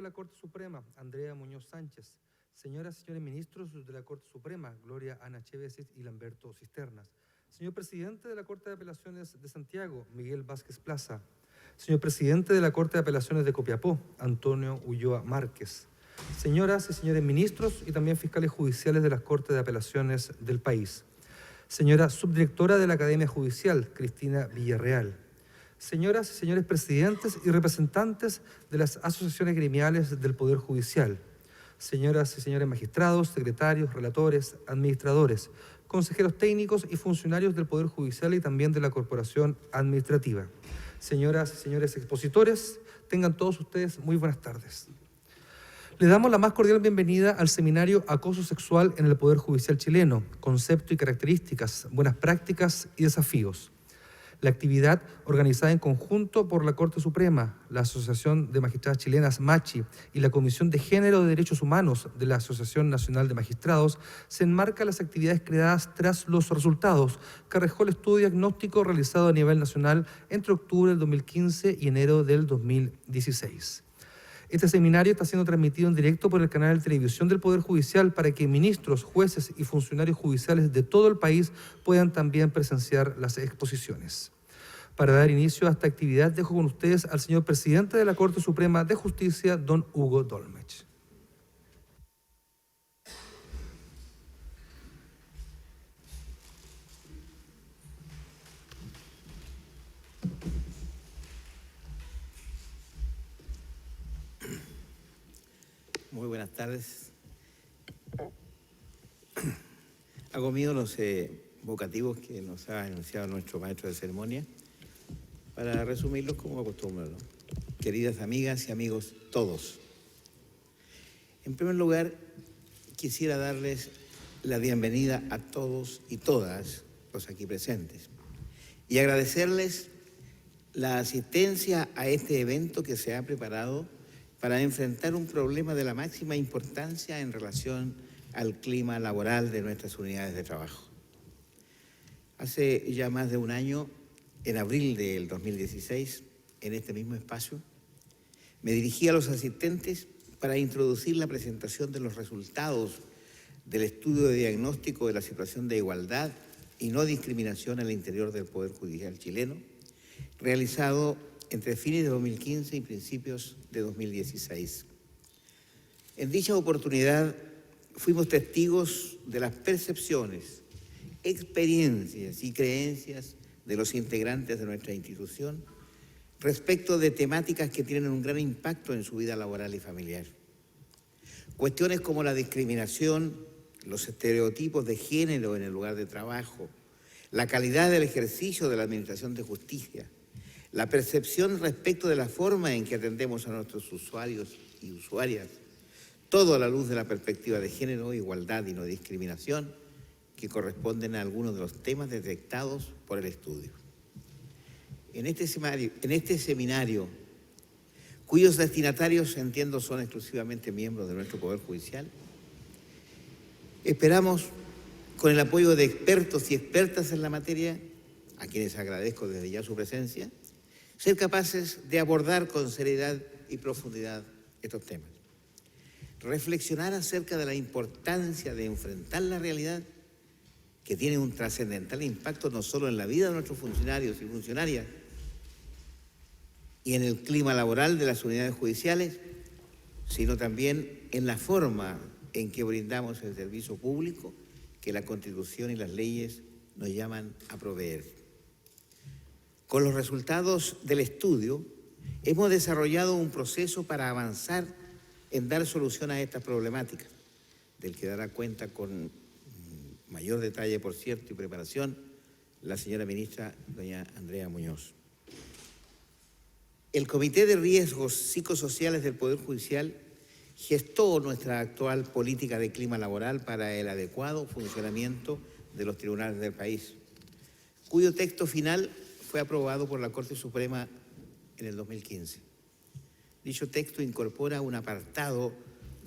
la Corte Suprema, Andrea Muñoz Sánchez. Señoras y señores ministros de la Corte Suprema, Gloria Ana Chévesis y Lamberto Cisternas. Señor presidente de la Corte de Apelaciones de Santiago, Miguel Vázquez Plaza. Señor presidente de la Corte de Apelaciones de Copiapó, Antonio Ulloa Márquez. Señoras y señores ministros y también fiscales judiciales de las Cortes de Apelaciones del país. Señora subdirectora de la Academia Judicial, Cristina Villarreal. Señoras y señores presidentes y representantes de las asociaciones gremiales del Poder Judicial. Señoras y señores magistrados, secretarios, relatores, administradores, consejeros técnicos y funcionarios del Poder Judicial y también de la Corporación Administrativa. Señoras y señores expositores, tengan todos ustedes muy buenas tardes. Le damos la más cordial bienvenida al seminario Acoso Sexual en el Poder Judicial Chileno, concepto y características, buenas prácticas y desafíos. La actividad, organizada en conjunto por la Corte Suprema, la Asociación de Magistradas Chilenas MACHI y la Comisión de Género de Derechos Humanos de la Asociación Nacional de Magistrados, se enmarca en las actividades creadas tras los resultados que arrojó el estudio diagnóstico realizado a nivel nacional entre octubre del 2015 y enero del 2016. Este seminario está siendo transmitido en directo por el canal de televisión del Poder Judicial para que ministros, jueces y funcionarios judiciales de todo el país puedan también presenciar las exposiciones. Para dar inicio a esta actividad, dejo con ustedes al señor presidente de la Corte Suprema de Justicia, don Hugo Dolmetsch. Muy buenas tardes. Hago mío los vocativos que nos ha anunciado nuestro maestro de ceremonia para resumirlos como acostumbro, ¿no? Queridas amigas y amigos todos. En primer lugar, quisiera darles la bienvenida a todos y todas los aquí presentes y agradecerles la asistencia a este evento que se ha preparado para enfrentar un problema de la máxima importancia en relación al clima laboral de nuestras unidades de trabajo. Hace ya más de un año, en abril del 2016, en este mismo espacio, me dirigí a los asistentes para introducir la presentación de los resultados del estudio de diagnóstico de la situación de igualdad y no discriminación al interior del Poder Judicial chileno, realizado entre fines de 2015 y principios de 2016. En dicha oportunidad fuimos testigos de las percepciones, experiencias y creencias de los integrantes de nuestra institución respecto de temáticas que tienen un gran impacto en su vida laboral y familiar. Cuestiones como la discriminación, los estereotipos de género en el lugar de trabajo, la calidad del ejercicio de la administración de justicia, la percepción respecto de la forma en que atendemos a nuestros usuarios y usuarias, todo a la luz de la perspectiva de género, igualdad y no discriminación, que corresponden a algunos de los temas detectados por el estudio. En este seminario, cuyos destinatarios, entiendo, son exclusivamente miembros de nuestro Poder Judicial, esperamos, con el apoyo de expertos y expertas en la materia, a quienes agradezco desde ya su presencia, ser capaces de abordar con seriedad y profundidad estos temas. Reflexionar acerca de la importancia de enfrentar la realidad que tiene un trascendental impacto no solo en la vida de nuestros funcionarios y funcionarias y en el clima laboral de las unidades judiciales, sino también en la forma en que brindamos el servicio público que la Constitución y las leyes nos llaman a proveer. Con los resultados del estudio, hemos desarrollado un proceso para avanzar en dar solución a estas problemáticas, del que dará cuenta con mayor detalle, por cierto, y preparación, la señora ministra, doña Andrea Muñoz. El Comité de Riesgos Psicosociales del Poder Judicial gestó nuestra actual política de clima laboral para el adecuado funcionamiento de los tribunales del país, cuyo texto final fue aprobado por la Corte Suprema en el 2015. Dicho texto incorpora un apartado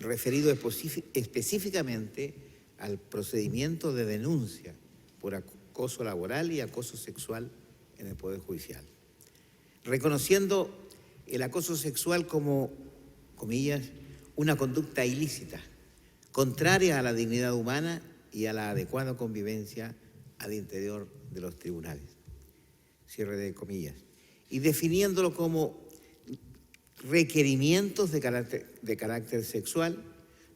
referido específicamente al procedimiento de denuncia por acoso laboral y acoso sexual en el Poder Judicial, reconociendo el acoso sexual como comillas, una conducta ilícita, contraria a la dignidad humana y a la adecuada convivencia al interior de los tribunales. Cierre de comillas. Y definiéndolo como requerimientos de carácter sexual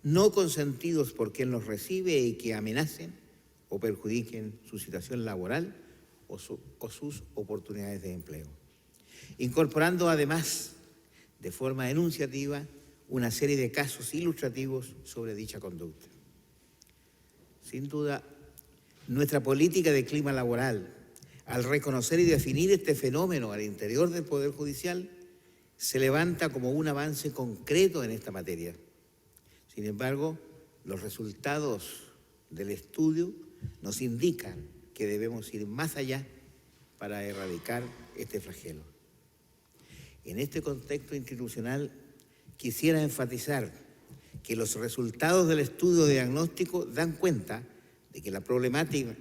no consentidos por quien los recibe y que amenacen o perjudiquen su situación laboral o sus oportunidades de empleo. Incorporando además de forma enunciativa una serie de casos ilustrativos sobre dicha conducta. Sin duda, nuestra política de clima laboral, al reconocer y definir este fenómeno al interior del Poder Judicial, se levanta como un avance concreto en esta materia. Sin embargo, los resultados del estudio nos indican que debemos ir más allá para erradicar este flagelo. En este contexto institucional, quisiera enfatizar que los resultados del estudio de diagnóstico dan cuenta de que la problemática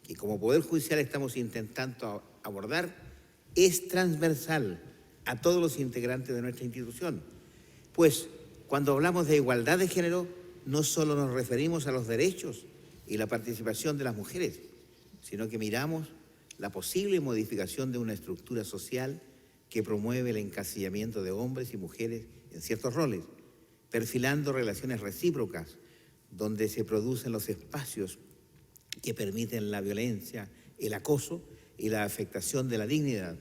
que como Poder Judicial estamos intentando abordar es transversal a todos los integrantes de nuestra institución. Pues cuando hablamos de igualdad de género, no solo nos referimos a los derechos y la participación de las mujeres, sino que miramos la posible modificación de una estructura social que promueve el encasillamiento de hombres y mujeres en ciertos roles, perfilando relaciones recíprocas donde se producen los espacios que permiten la violencia, el acoso y la afectación de la dignidad,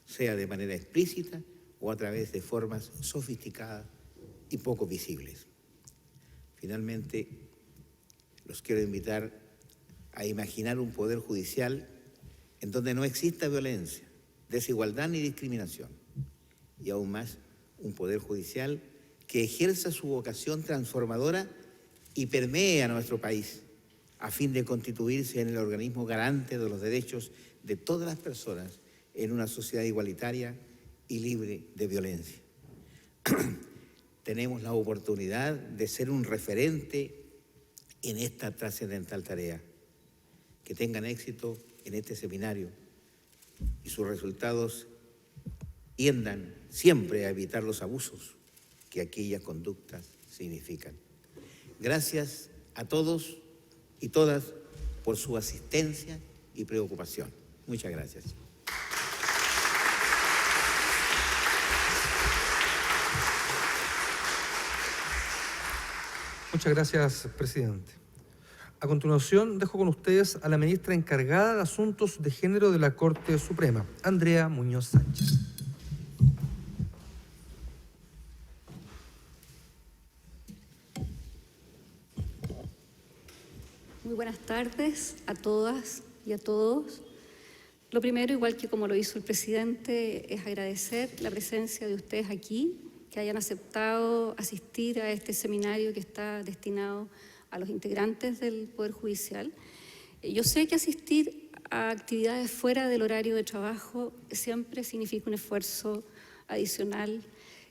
sea de manera explícita o a través de formas sofisticadas y poco visibles. Finalmente, los quiero invitar a imaginar un Poder Judicial en donde no exista violencia, desigualdad ni discriminación, y aún más, un Poder Judicial que ejerza su vocación transformadora y permee a nuestro país a fin de constituirse en el organismo garante de los derechos de todas las personas en una sociedad igualitaria y libre de violencia. Tenemos la oportunidad de ser un referente en esta trascendental tarea. Que tengan éxito en este seminario y sus resultados tiendan siempre a evitar los abusos que aquellas conductas significan. Gracias a todos y todas por su asistencia y preocupación. Muchas gracias. Muchas gracias, presidente. A continuación, dejo con ustedes a la ministra encargada de Asuntos de Género de la Corte Suprema, Andrea Muñoz Sánchez. Muy buenas tardes a todas y a todos. Lo primero, igual que como lo hizo el presidente, es agradecer la presencia de ustedes aquí, que hayan aceptado asistir a este seminario que está destinado a los integrantes del Poder Judicial. Yo sé que asistir a actividades fuera del horario de trabajo siempre significa un esfuerzo adicional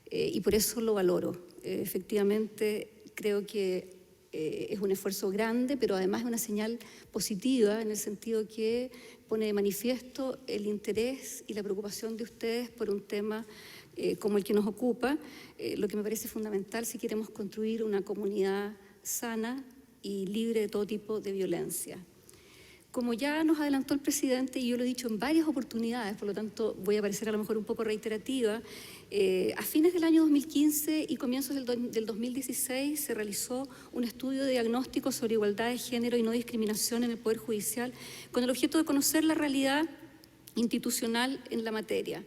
y por eso lo valoro. Efectivamente, creo que es un esfuerzo grande, pero además es una señal positiva en el sentido que pone de manifiesto el interés y la preocupación de ustedes por un tema como el que nos ocupa, lo que me parece fundamental si queremos construir una comunidad sana y libre de todo tipo de violencia. Como ya nos adelantó el presidente, y yo lo he dicho en varias oportunidades, por lo tanto voy a parecer a lo mejor un poco reiterativa, a fines del año 2015 y comienzos del 2016 se realizó un estudio de diagnóstico sobre igualdad de género y no discriminación en el Poder Judicial con el objeto de conocer la realidad institucional en la materia.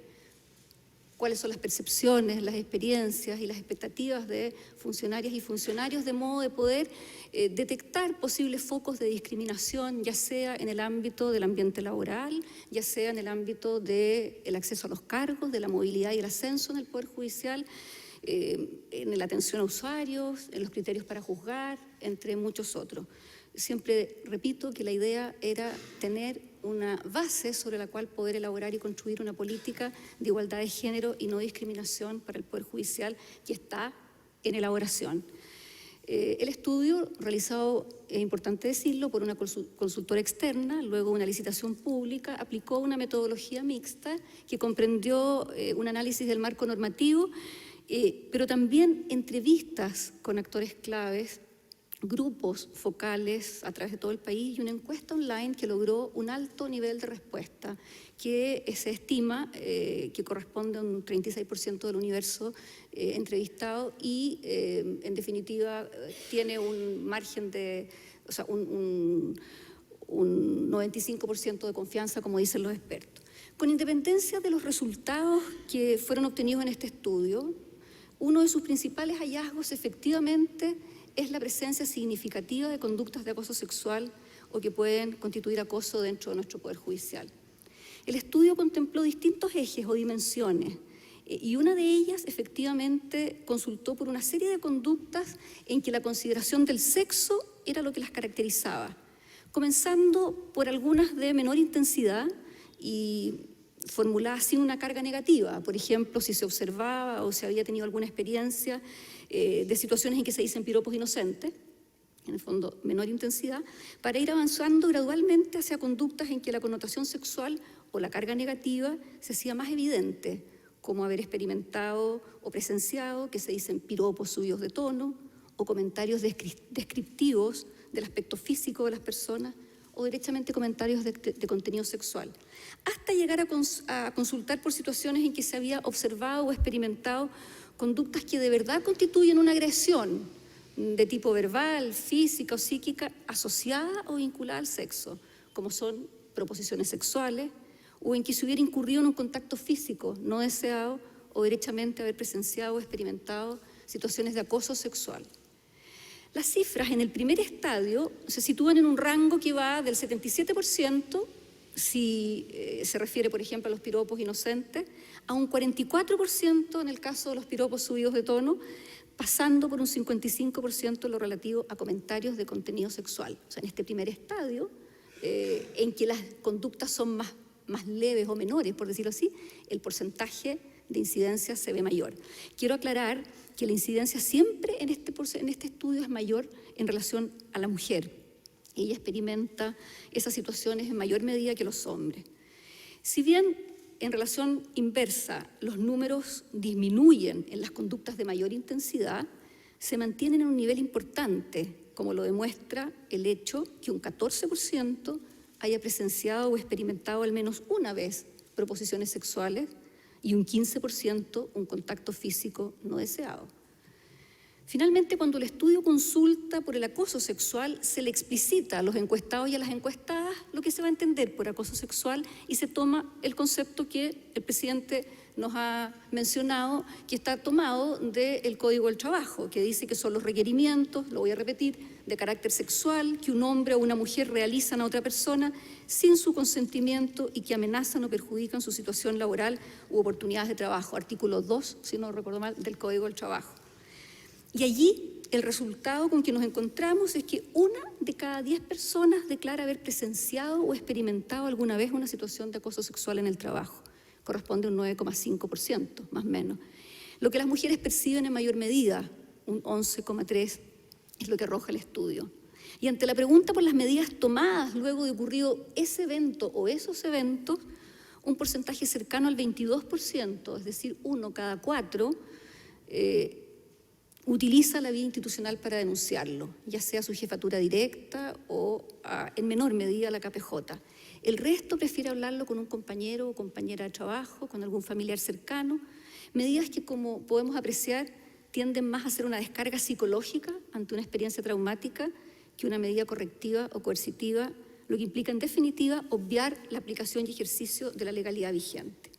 Cuáles son las percepciones, las experiencias y las expectativas de funcionarias y funcionarios, de modo de poder detectar posibles focos de discriminación, ya sea en el ámbito del ambiente laboral, ya sea en el ámbito del acceso a los cargos, de la movilidad y el ascenso en el Poder Judicial, en la atención a usuarios, en los criterios para juzgar, entre muchos otros. Siempre repito que la idea era tener una base sobre la cual poder elaborar y construir una política de igualdad de género y no discriminación para el Poder Judicial que está en elaboración. El estudio, realizado, es importante decirlo, por una consultora externa, luego una licitación pública, aplicó una metodología mixta que comprendió un análisis del marco normativo pero también entrevistas con actores claves, grupos focales a través de todo el país y una encuesta online que logró un alto nivel de respuesta que se estima que corresponde a un 36% del universo entrevistado y en definitiva tiene un margen de, o sea, un 95% de confianza, como dicen los expertos. Con independencia de los resultados que fueron obtenidos en este estudio, uno de sus principales hallazgos efectivamente es la presencia significativa de conductas de acoso sexual o que pueden constituir acoso dentro de nuestro Poder Judicial. El estudio contempló distintos ejes o dimensiones y una de ellas efectivamente consultó por una serie de conductas en que la consideración del sexo era lo que las caracterizaba, comenzando por algunas de menor intensidad y formuladas sin una carga negativa. Por ejemplo, si se observaba o se había tenido alguna experiencia de situaciones en que se dicen piropos inocentes, en el fondo menor intensidad, para ir avanzando gradualmente hacia conductas en que la connotación sexual o la carga negativa se hacía más evidente, como haber experimentado o presenciado que se dicen piropos subidos de tono o comentarios descriptivos del aspecto físico de las personas o derechamente comentarios de contenido sexual, hasta llegar a consultar por situaciones en que se había observado o experimentado conductas que de verdad constituyen una agresión de tipo verbal, física o psíquica asociada o vinculada al sexo, como son proposiciones sexuales, o en que se hubiera incurrido en un contacto físico no deseado o derechamente haber presenciado o experimentado situaciones de acoso sexual. Las cifras en el primer estadio se sitúan en un rango que va del 77%, si se refiere, por ejemplo, a los piropos inocentes, a un 44% en el caso de los piropos subidos de tono, pasando por un 55% en lo relativo a comentarios de contenido sexual. O sea, en este primer estadio, en que las conductas son más leves o menores, por decirlo así, el porcentaje de incidencia se ve mayor. Quiero aclarar que la incidencia siempre en este estudio es mayor en relación a la mujer. Ella experimenta esas situaciones en mayor medida que los hombres. Si bien en relación inversa los números disminuyen en las conductas de mayor intensidad, se mantienen en un nivel importante, como lo demuestra el hecho que un 14% haya presenciado o experimentado al menos una vez proposiciones sexuales y un 15% un contacto físico no deseado. Finalmente, cuando el estudio consulta por el acoso sexual, se le explicita a los encuestados y a las encuestadas lo que se va a entender por acoso sexual y se toma el concepto que el presidente nos ha mencionado, que está tomado del Código del Trabajo, que dice que son los requerimientos, lo voy a repetir, de carácter sexual que un hombre o una mujer realizan a otra persona sin su consentimiento y que amenazan o perjudican su situación laboral u oportunidades de trabajo. Artículo 2, si no recuerdo mal, del Código del Trabajo. Y allí el resultado con que nos encontramos es que 1 de cada 10 personas declara haber presenciado o experimentado alguna vez una situación de acoso sexual en el trabajo. Corresponde a un 9,5%, más o menos. Lo que las mujeres perciben en mayor medida, un 11,3%, es lo que arroja el estudio. Y ante la pregunta por las medidas tomadas luego de ocurrido ese evento o esos eventos, un porcentaje cercano al 22%, es decir, 1 cada 4, utiliza la vía institucional para denunciarlo, ya sea su jefatura directa o en menor medida la KPJ. El resto prefiere hablarlo con un compañero o compañera de trabajo, con algún familiar cercano, medidas que, como podemos apreciar, tienden más a ser una descarga psicológica ante una experiencia traumática que una medida correctiva o coercitiva, lo que implica en definitiva obviar la aplicación y ejercicio de la legalidad vigente.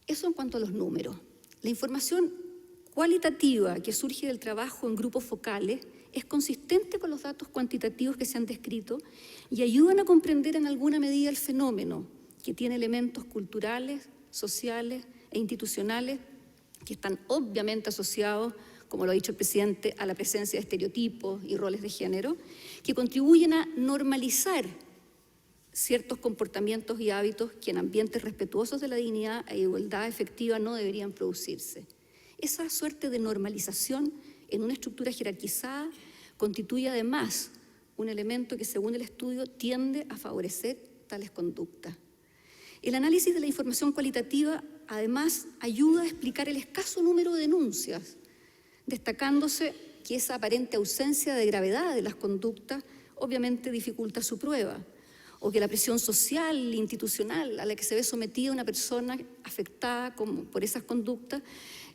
Eso en cuanto a los números. La información cualitativa que surge del trabajo en grupos focales es consistente con los datos cuantitativos que se han descrito y ayudan a comprender en alguna medida el fenómeno, que tiene elementos culturales, sociales e institucionales que están obviamente asociados, como lo ha dicho el presidente, a la presencia de estereotipos y roles de género, que contribuyen a normalizar ciertos comportamientos y hábitos que en ambientes respetuosos de la dignidad e igualdad efectiva no deberían producirse. Esa suerte de normalización en una estructura jerarquizada constituye además un elemento que, según el estudio, tiende a favorecer tales conductas. El análisis de la información cualitativa además ayuda a explicar el escaso número de denuncias, destacándose que esa aparente ausencia de gravedad de las conductas obviamente dificulta su prueba, o que la presión social e institucional a la que se ve sometida una persona afectada por esas conductas,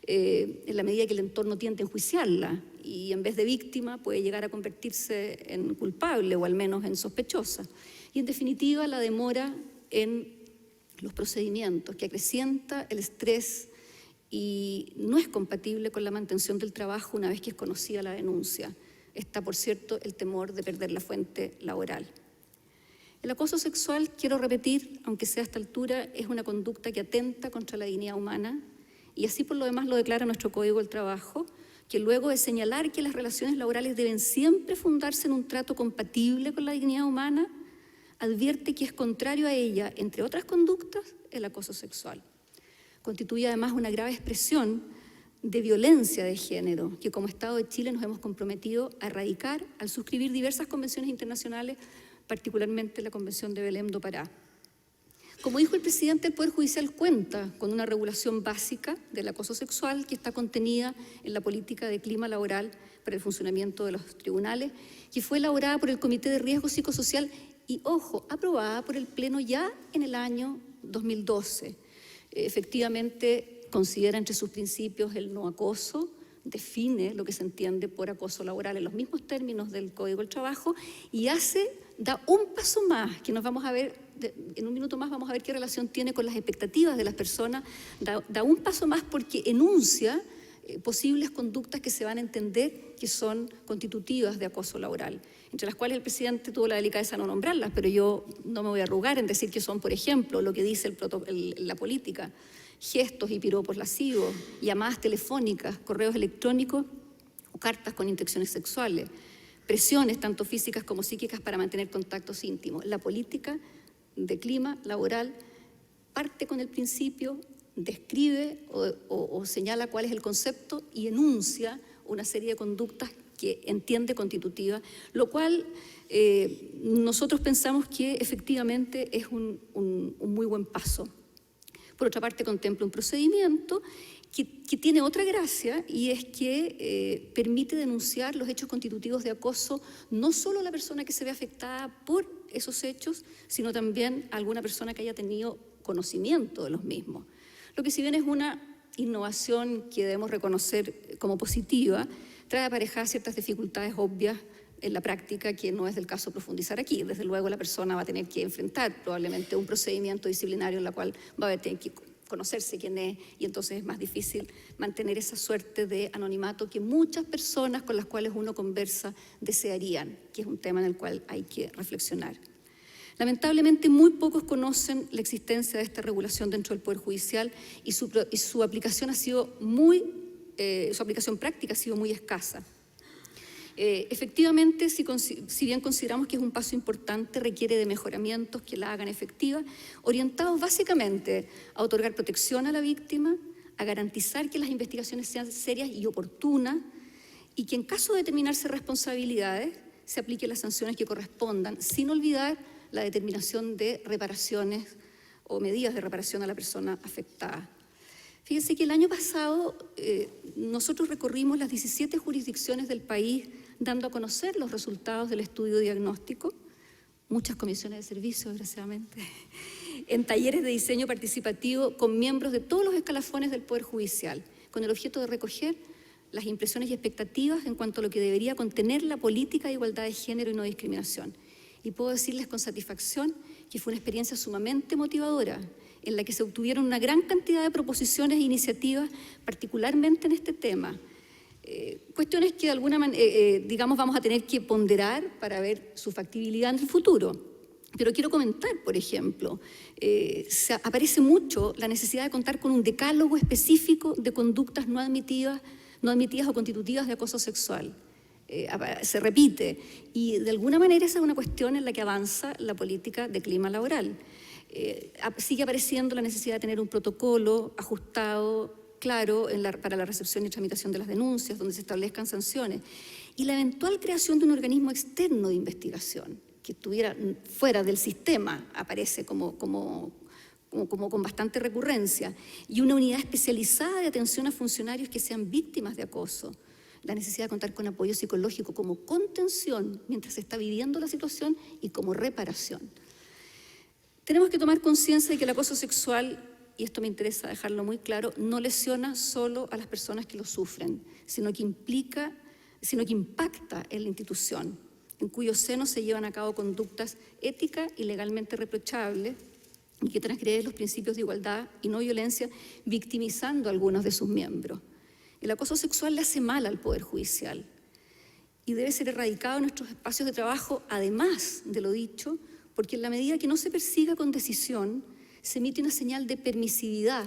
en la medida que el entorno tiende a enjuiciarla y en vez de víctima puede llegar a convertirse en culpable o al menos en sospechosa. Y en definitiva la demora en los procedimientos, que acrecienta el estrés y no es compatible con la mantención del trabajo una vez que es conocida la denuncia. Está, por cierto, el temor de perder la fuente laboral. El acoso sexual, quiero repetir, aunque sea a esta altura, es una conducta que atenta contra la dignidad humana y así por lo demás lo declara nuestro Código del Trabajo, que luego de señalar que las relaciones laborales deben siempre fundarse en un trato compatible con la dignidad humana, advierte que es contrario a ella, entre otras conductas, el acoso sexual. Constituye además una grave expresión de violencia de género, que como Estado de Chile nos hemos comprometido a erradicar al suscribir diversas convenciones internacionales, particularmente la Convención de Belém do Pará. Como dijo el presidente, el Poder Judicial cuenta con una regulación básica del acoso sexual que está contenida en la política de clima laboral para el funcionamiento de los tribunales, que fue elaborada por el Comité de Riesgo Psicosocial y, ojo, aprobada por el Pleno ya en el año 2012. Efectivamente, considera entre sus principios el no acoso, define lo que se entiende por acoso laboral en los mismos términos del Código del Trabajo y da un paso más, que nos vamos a ver, en un minuto más vamos a ver qué relación tiene con las expectativas de las personas, da un paso más porque enuncia posibles conductas que se van a entender que son constitutivas de acoso laboral, entre las cuales el presidente tuvo la delicadeza de no nombrarlas, pero yo no me voy a arrugar en decir que son, por ejemplo, lo que dice la política, gestos y piropos lascivos, llamadas telefónicas, correos electrónicos o cartas con intenciones sexuales, presiones tanto físicas como psíquicas para mantener contactos íntimos. La política de clima laboral parte con el principio, describe o señala cuál es el concepto y enuncia una serie de conductas que entiende constitutiva, lo cual nosotros pensamos que efectivamente es un muy buen paso. Por otra parte, contempla un procedimiento que tiene otra gracia y es que permite denunciar los hechos constitutivos de acoso no solo a la persona que se ve afectada por esos hechos, sino también a alguna persona que haya tenido conocimiento de los mismos. Lo que si bien es una innovación que debemos reconocer como positiva, trae aparejadas ciertas dificultades obvias en la práctica que no es del caso profundizar aquí. Desde luego la persona va a tener que enfrentar probablemente un procedimiento disciplinario en la cual va a tener que conocerse quién es y entonces es más difícil mantener esa suerte de anonimato que muchas personas con las cuales uno conversa desearían, que es un tema en el cual hay que reflexionar. Lamentablemente muy pocos conocen la existencia de esta regulación dentro del Poder Judicial y su aplicación su aplicación práctica ha sido muy escasa. Efectivamente, si bien consideramos que es un paso importante, requiere de mejoramientos que la hagan efectiva, orientados básicamente a otorgar protección a la víctima, a garantizar que las investigaciones sean serias y oportunas y que en caso de determinarse responsabilidades se apliquen las sanciones que correspondan, sin olvidar la determinación de reparaciones o medidas de reparación a la persona afectada. Fíjense que el año pasado nosotros recorrimos las 17 jurisdicciones del país dando a conocer los resultados del estudio diagnóstico, muchas comisiones de servicio, desgraciadamente, en talleres de diseño participativo con miembros de todos los escalafones del Poder Judicial, con el objeto de recoger las impresiones y expectativas en cuanto a lo que debería contener la política de igualdad de género y no discriminación. Y puedo decirles con satisfacción que fue una experiencia sumamente motivadora, en la que se obtuvieron una gran cantidad de proposiciones e iniciativas, particularmente en este tema. Cuestiones que de alguna manera, digamos, vamos a tener que ponderar para ver su factibilidad en el futuro. Pero quiero comentar, por ejemplo, aparece mucho la necesidad de contar con un decálogo específico de conductas no admitidas o constitutivas de acoso sexual. Se repite y de alguna manera esa es una cuestión en la que avanza la política de clima laboral. Sigue apareciendo la necesidad de tener un protocolo ajustado, claro, para la recepción y tramitación de las denuncias, donde se establezcan sanciones, y la eventual creación de un organismo externo de investigación que estuviera fuera del sistema, aparece como como con bastante recurrencia, y una unidad especializada de atención a funcionarios que sean víctimas de acoso. La necesidad de contar con apoyo psicológico como contención mientras se está viviendo la situación y como reparación. Tenemos que tomar conciencia de que el acoso sexual, y esto me interesa dejarlo muy claro, no lesiona solo a las personas que lo sufren, sino que impacta en la institución, en cuyo seno se llevan a cabo conductas éticas y legalmente reprochables y que transgreden los principios de igualdad y no violencia, victimizando a algunos de sus miembros. El acoso sexual le hace mal al Poder Judicial y debe ser erradicado en nuestros espacios de trabajo, además de lo dicho, porque en la medida que no se persiga con decisión, se emite una señal de permisividad,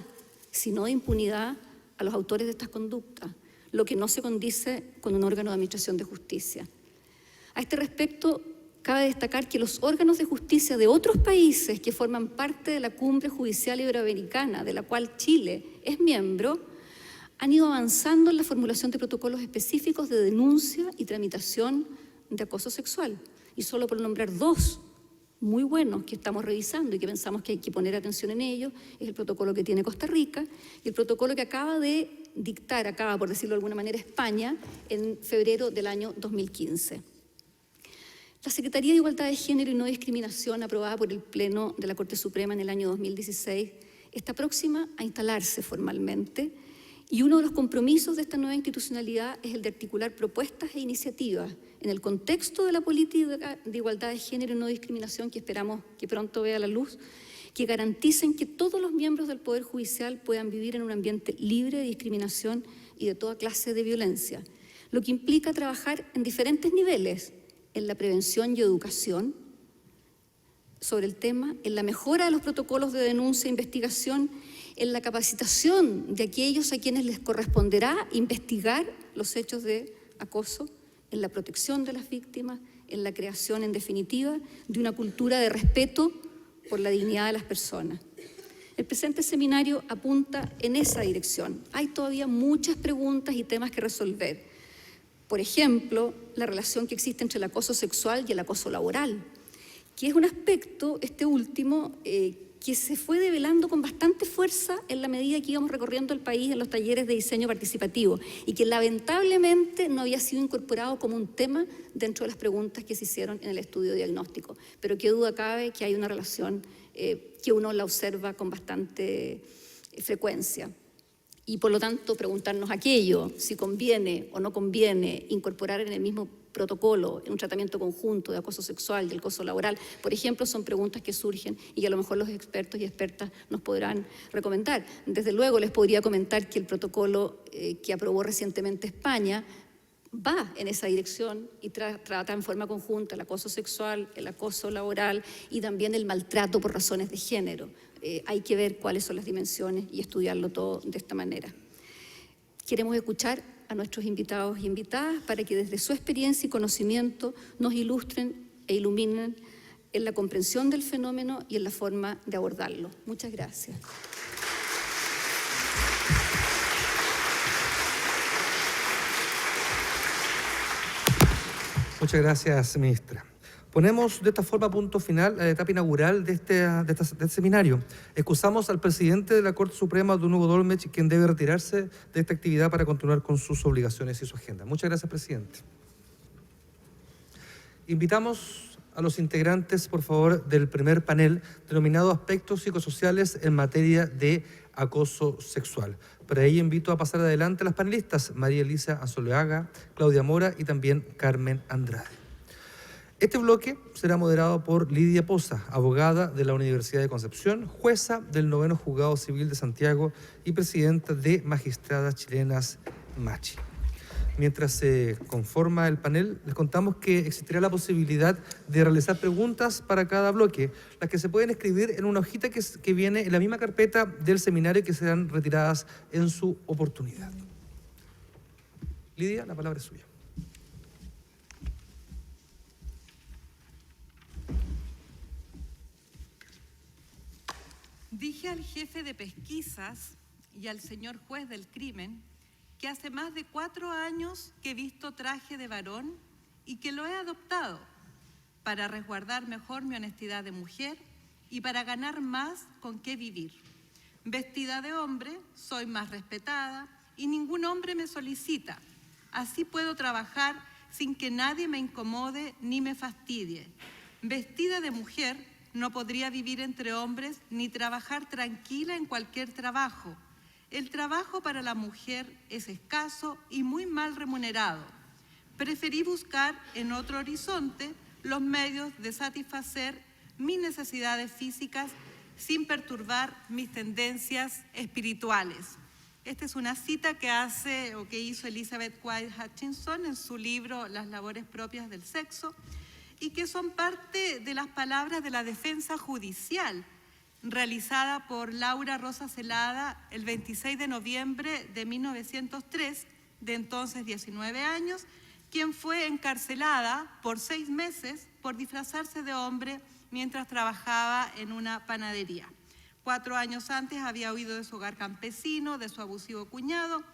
sino de impunidad, a los autores de estas conductas, lo que no se condice con un órgano de administración de justicia. A este respecto, cabe destacar que los órganos de justicia de otros países que forman parte de la Cumbre Judicial Iberoamericana, de la cual Chile es miembro, han ido avanzando en la formulación de protocolos específicos de denuncia y tramitación de acoso sexual. Y solo por nombrar dos muy buenos que estamos revisando y que pensamos que hay que poner atención en ellos, es el protocolo que tiene Costa Rica y el protocolo que acaba de dictar, por decirlo de alguna manera, España en febrero del año 2015. La Secretaría de Igualdad de Género y No Discriminación, aprobada por el Pleno de la Corte Suprema en el año 2016, está próxima a instalarse formalmente. Y uno de los compromisos de esta nueva institucionalidad es el de articular propuestas e iniciativas en el contexto de la política de igualdad de género y no discriminación que esperamos que pronto vea la luz, que garanticen que todos los miembros del Poder Judicial puedan vivir en un ambiente libre de discriminación y de toda clase de violencia, lo que implica trabajar en diferentes niveles, en la prevención y educación sobre el tema, en la mejora de los protocolos de denuncia e investigación, en la capacitación de aquellos a quienes les corresponderá investigar los hechos de acoso, en la protección de las víctimas, en la creación, en definitiva, de una cultura de respeto por la dignidad de las personas. El presente seminario apunta en esa dirección. Hay todavía muchas preguntas y temas que resolver. Por ejemplo, la relación que existe entre el acoso sexual y el acoso laboral, que es un aspecto, este último, que se fue develando con bastante fuerza en la medida que íbamos recorriendo el país en los talleres de diseño participativo y que lamentablemente no había sido incorporado como un tema dentro de las preguntas que se hicieron en el estudio diagnóstico. Pero qué duda cabe que hay una relación que uno la observa con bastante frecuencia. Y por lo tanto preguntarnos aquello, si conviene o no conviene incorporar en el mismo protocolo, en un tratamiento conjunto de acoso sexual, del acoso laboral, por ejemplo, son preguntas que surgen y que a lo mejor los expertos y expertas nos podrán recomendar. Desde luego les podría comentar que el protocolo que aprobó recientemente España va en esa dirección y trata en forma conjunta el acoso sexual, el acoso laboral y también el maltrato por razones de género. Hay que ver cuáles son las dimensiones y estudiarlo todo de esta manera. Queremos escuchar a nuestros invitados y invitadas para que desde su experiencia y conocimiento nos ilustren e iluminen en la comprensión del fenómeno y en la forma de abordarlo. Muchas gracias. Muchas gracias, ministra. Ponemos de esta forma punto final a la etapa inaugural de este seminario. Excusamos al presidente de la Corte Suprema, don Hugo Dolmetsch, quien debe retirarse de esta actividad para continuar con sus obligaciones y su agenda. Muchas gracias, presidente. Invitamos a los integrantes, por favor, del primer panel, denominado Aspectos Psicosociales en materia de acoso sexual. Para ello invito a pasar adelante a las panelistas María Elisa Anzoleaga, Claudia Mora y también Carmen Andrade. Este bloque será moderado por Lidia Poza, abogada de la Universidad de Concepción, jueza del 9º Juzgado Civil de Santiago y presidenta de Magistradas Chilenas MACHI. Mientras se conforma el panel, les contamos que existirá la posibilidad de realizar preguntas para cada bloque, las que se pueden escribir en una hojita que viene en la misma carpeta del seminario y que serán retiradas en su oportunidad. Lidia, la palabra es suya. Dije al jefe de pesquisas y al señor juez del crimen que hace más de 4 años que he visto traje de varón y que lo he adoptado para resguardar mejor mi honestidad de mujer y para ganar más con qué vivir. Vestida de hombre, soy más respetada y ningún hombre me solicita. Así puedo trabajar sin que nadie me incomode ni me fastidie. Vestida de mujer, no podría vivir entre hombres ni trabajar tranquila en cualquier trabajo. El trabajo para la mujer es escaso y muy mal remunerado. Preferí buscar en otro horizonte los medios de satisfacer mis necesidades físicas sin perturbar mis tendencias espirituales. Esta es una cita que hizo Elizabeth White Hutchinson en su libro Las labores propias del sexo, y que son parte de las palabras de la defensa judicial realizada por Laura Rosa Celada el 26 de noviembre de 1903, de entonces 19 años, quien fue encarcelada por 6 meses por disfrazarse de hombre mientras trabajaba en una panadería. 4 años antes había huido de su hogar campesino, de su abusivo cuñado,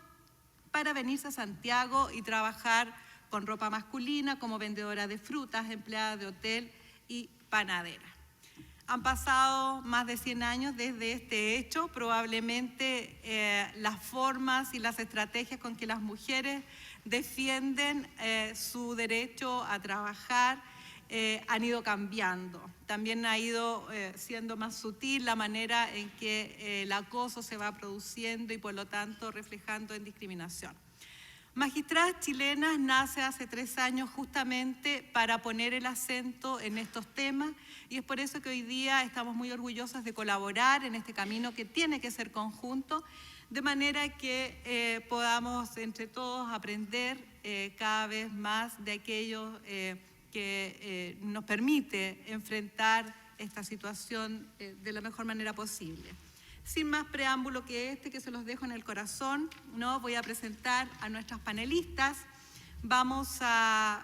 para venirse a Santiago y trabajar con ropa masculina como vendedora de frutas, empleada de hotel y panadera. Han pasado más de 100 años desde este hecho. Probablemente las formas y las estrategias con que las mujeres defienden su derecho a trabajar han ido cambiando. También ha ido siendo más sutil la manera en que el acoso se va produciendo y por lo tanto reflejando en discriminación. Magistradas Chilenas nace hace 3 años justamente para poner el acento en estos temas, y es por eso que hoy día estamos muy orgullosas de colaborar en este camino que tiene que ser conjunto, de manera que podamos entre todos aprender cada vez más de aquello que nos permite enfrentar esta situación de la mejor manera posible. Sin más preámbulo que que se los dejo en el corazón, ¿no? Voy a presentar a nuestras panelistas. Vamos a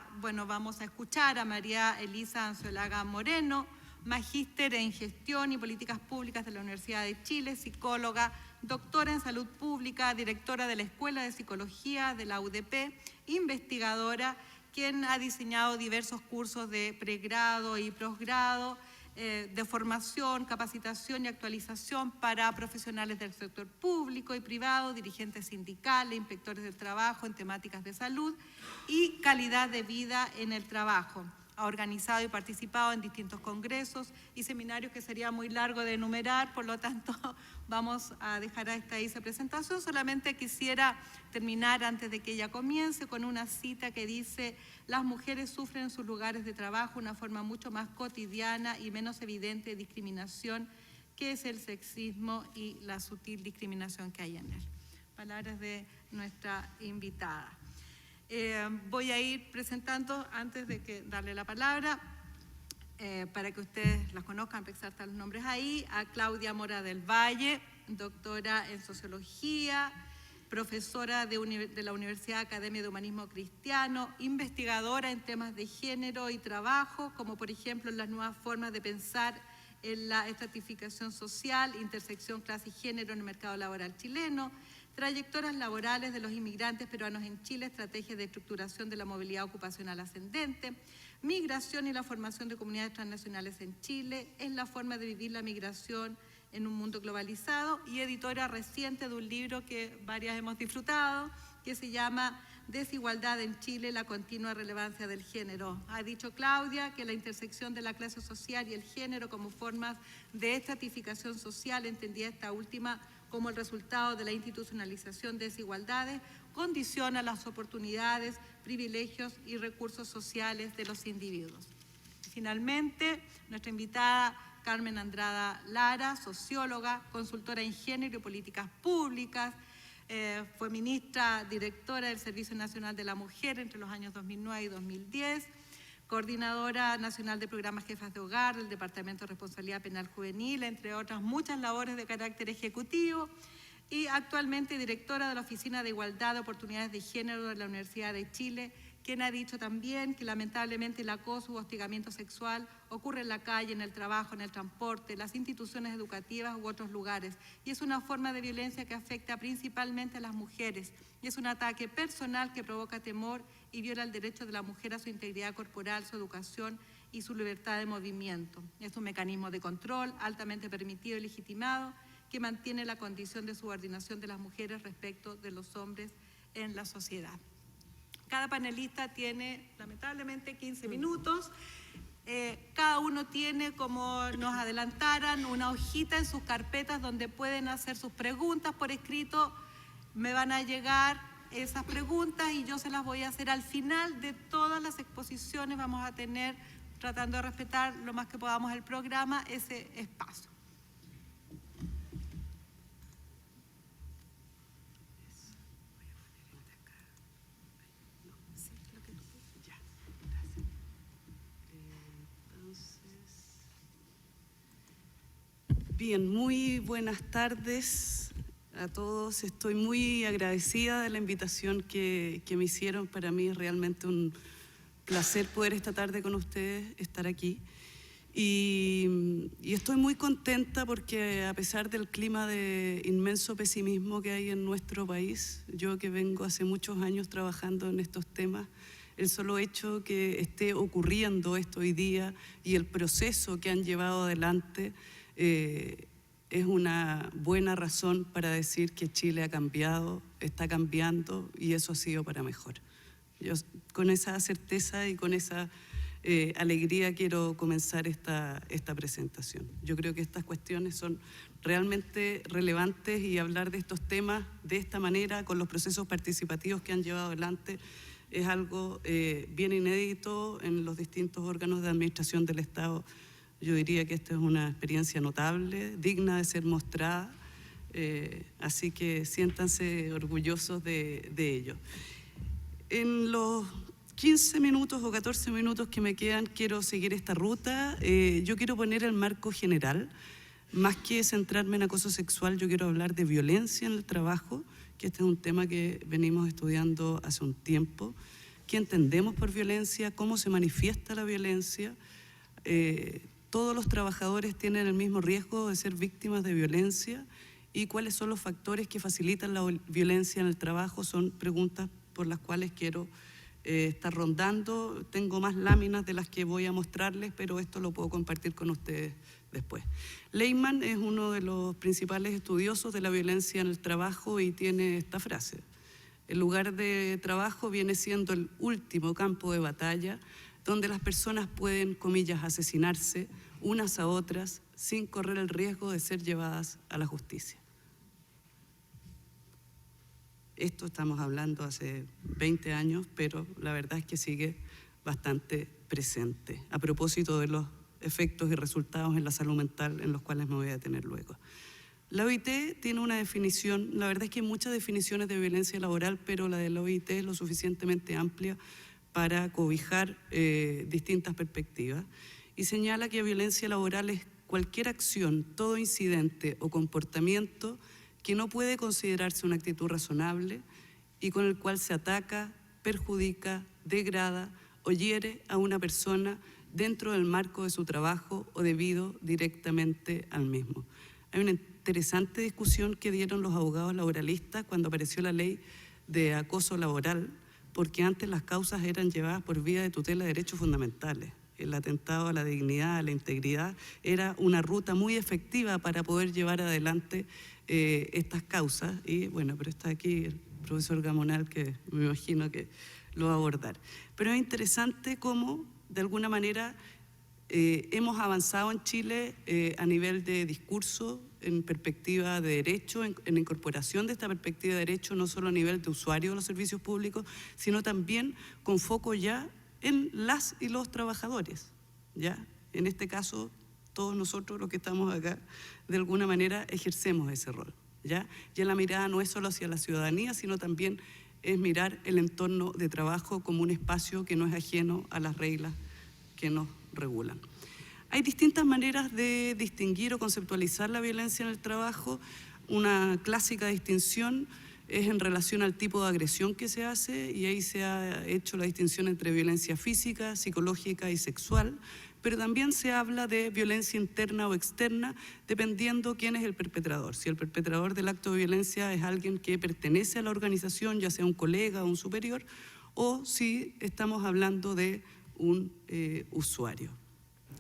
escuchar a María Elisa Anzuelaga Moreno, magíster en Gestión y Políticas Públicas de la Universidad de Chile, psicóloga, doctora en Salud Pública, directora de la Escuela de Psicología de la UDP, investigadora, quien ha diseñado diversos cursos de pregrado y posgrado, de formación, capacitación y actualización para profesionales del sector público y privado, dirigentes sindicales, inspectores del trabajo en temáticas de salud y calidad de vida en el trabajo. Ha organizado y participado en distintos congresos y seminarios que sería muy largo de enumerar, por lo tanto vamos a dejar a esta presentación. Solamente quisiera terminar antes de que ella comience con una cita que dice: las mujeres sufren en sus lugares de trabajo una forma mucho más cotidiana y menos evidente de discriminación, que es el sexismo y la sutil discriminación que hay en él. Palabras de nuestra invitada. Voy a ir presentando, antes de darle la palabra, para que ustedes las conozcan, empezar a estar los nombres ahí, a Claudia Mora del Valle, doctora en Sociología, profesora de la Universidad Academia de Humanismo Cristiano, investigadora en temas de género y trabajo, como por ejemplo en las nuevas formas de pensar en la estratificación social, intersección clase y género en el mercado laboral chileno, trayectorias laborales de los inmigrantes peruanos en Chile, estrategias de estructuración de la movilidad ocupacional ascendente, migración y la formación de comunidades transnacionales en Chile, es la forma de vivir la migración en un mundo globalizado, y editora reciente de un libro que varias hemos disfrutado, que se llama Desigualdad en Chile, la continua relevancia del género. Ha dicho Claudia que la intersección de la clase social y el género como formas de estratificación social, entendida esta última como el resultado de la institucionalización de desigualdades, condiciona las oportunidades, privilegios y recursos sociales de los individuos. Finalmente, nuestra invitada Carmen Andrada Lara, socióloga, consultora en género y políticas públicas, fue ministra directora del Servicio Nacional de la Mujer entre los años 2009 y 2010, coordinadora nacional de programas jefas de hogar del Departamento de Responsabilidad Penal Juvenil, entre otras muchas labores de carácter ejecutivo, y actualmente directora de la Oficina de Igualdad de Oportunidades de Género de la Universidad de Chile, quien ha dicho también que lamentablemente el acoso u hostigamiento sexual ocurre en la calle, en el trabajo, en el transporte, en las instituciones educativas u otros lugares, y es una forma de violencia que afecta principalmente a las mujeres, y es un ataque personal que provoca temor y viola el derecho de la mujer a su integridad corporal, su educación y su libertad de movimiento. Es un mecanismo de control altamente permitido y legitimado que mantiene la condición de subordinación de las mujeres respecto de los hombres en la sociedad. Cada panelista tiene, lamentablemente, 15 minutos. Cada uno tiene, como nos adelantaran, una hojita en sus carpetas donde pueden hacer sus preguntas por escrito. Me van a llegar esas preguntas y yo se las voy a hacer al final de todas las exposiciones. Vamos a tener, tratando de respetar lo más que podamos el programa, ese espacio. Bien, muy buenas tardes a todos. Estoy muy agradecida de la invitación que me hicieron. Para mí es realmente un placer poder esta tarde con ustedes estar aquí. Y estoy muy contenta porque a pesar del clima de inmenso pesimismo que hay en nuestro país, yo que vengo hace muchos años trabajando en estos temas, el solo hecho que esté ocurriendo esto hoy día y el proceso que han llevado adelante es una buena razón para decir que Chile ha cambiado, está cambiando y eso ha sido para mejor. Yo con esa certeza y con esa alegría quiero comenzar esta presentación. Yo creo que estas cuestiones son realmente relevantes y hablar de estos temas de esta manera, con los procesos participativos que han llevado adelante, es algo bien inédito en los distintos órganos de administración del Estado. Yo diría que esta es una experiencia notable, digna de ser mostrada, así que siéntanse orgullosos de ello. En los 15 minutos o 14 minutos que me quedan quiero seguir esta ruta. Yo quiero poner el marco general. Más que centrarme en acoso sexual, yo quiero hablar de violencia en el trabajo, que este es un tema que venimos estudiando hace un tiempo. ¿Qué entendemos por violencia? ¿Cómo se manifiesta la violencia? ¿Todos los trabajadores tienen el mismo riesgo de ser víctimas de violencia? ¿Y cuáles son los factores que facilitan la violencia en el trabajo? Son preguntas por las cuales quiero estar rondando. Tengo más láminas de las que voy a mostrarles, pero esto lo puedo compartir con ustedes después. Lehmann es uno de los principales estudiosos de la violencia en el trabajo y tiene esta frase: el lugar de trabajo viene siendo el último campo de batalla donde las personas pueden, comillas, asesinarse unas a otras sin correr el riesgo de ser llevadas a la justicia. Esto estamos hablando hace 20 años, pero la verdad es que sigue bastante presente, a propósito de los efectos y resultados en la salud mental en los cuales me voy a detener luego. La OIT tiene una definición, la verdad es que hay muchas definiciones de violencia laboral, pero la de la OIT es lo suficientemente amplia para cobijar distintas perspectivas, y señala que violencia laboral es cualquier acción, todo incidente o comportamiento que no puede considerarse una actitud razonable y con el cual se ataca, perjudica, degrada o hiere a una persona dentro del marco de su trabajo o debido directamente al mismo. Hay una interesante discusión que dieron los abogados laboralistas cuando apareció la ley de acoso laboral, porque antes las causas eran llevadas por vía de tutela de derechos fundamentales. El atentado a la dignidad, a la integridad, era una ruta muy efectiva para poder llevar adelante estas causas. Y bueno, pero está aquí el profesor Gamonal, que me imagino que lo va a abordar. Pero es interesante cómo, de alguna manera, hemos avanzado en Chile a nivel de discurso, en perspectiva de derecho, en la incorporación de esta perspectiva de derecho, no solo a nivel de usuario de los servicios públicos, sino también con foco ya en las y los trabajadores, ¿ya? En este caso, todos nosotros los que estamos acá, de alguna manera ejercemos ese rol, ¿ya? Ya la mirada no es solo hacia la ciudadanía, sino también es mirar el entorno de trabajo como un espacio que no es ajeno a las reglas que nos regulan. Hay distintas maneras de distinguir o conceptualizar la violencia en el trabajo. Una clásica distinción es en relación al tipo de agresión que se hace, y ahí se ha hecho la distinción entre violencia física, psicológica y sexual, pero también se habla de violencia interna o externa, dependiendo quién es el perpetrador. Si el perpetrador del acto de violencia es alguien que pertenece a la organización, ya sea un colega o un superior, o si estamos hablando de un usuario.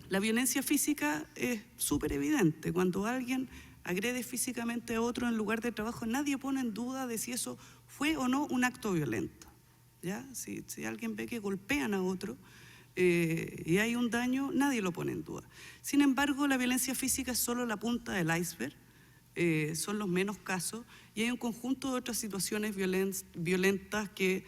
La violencia física es súper evidente. Cuando alguien agrede físicamente a otro en el lugar de trabajo, nadie pone en duda de si eso fue o no un acto violento, ¿ya? Si alguien ve que golpean a otro y hay un daño, nadie lo pone en duda. Sin embargo, la violencia física es solo la punta del iceberg, son los menos casos, y hay un conjunto de otras situaciones violentas que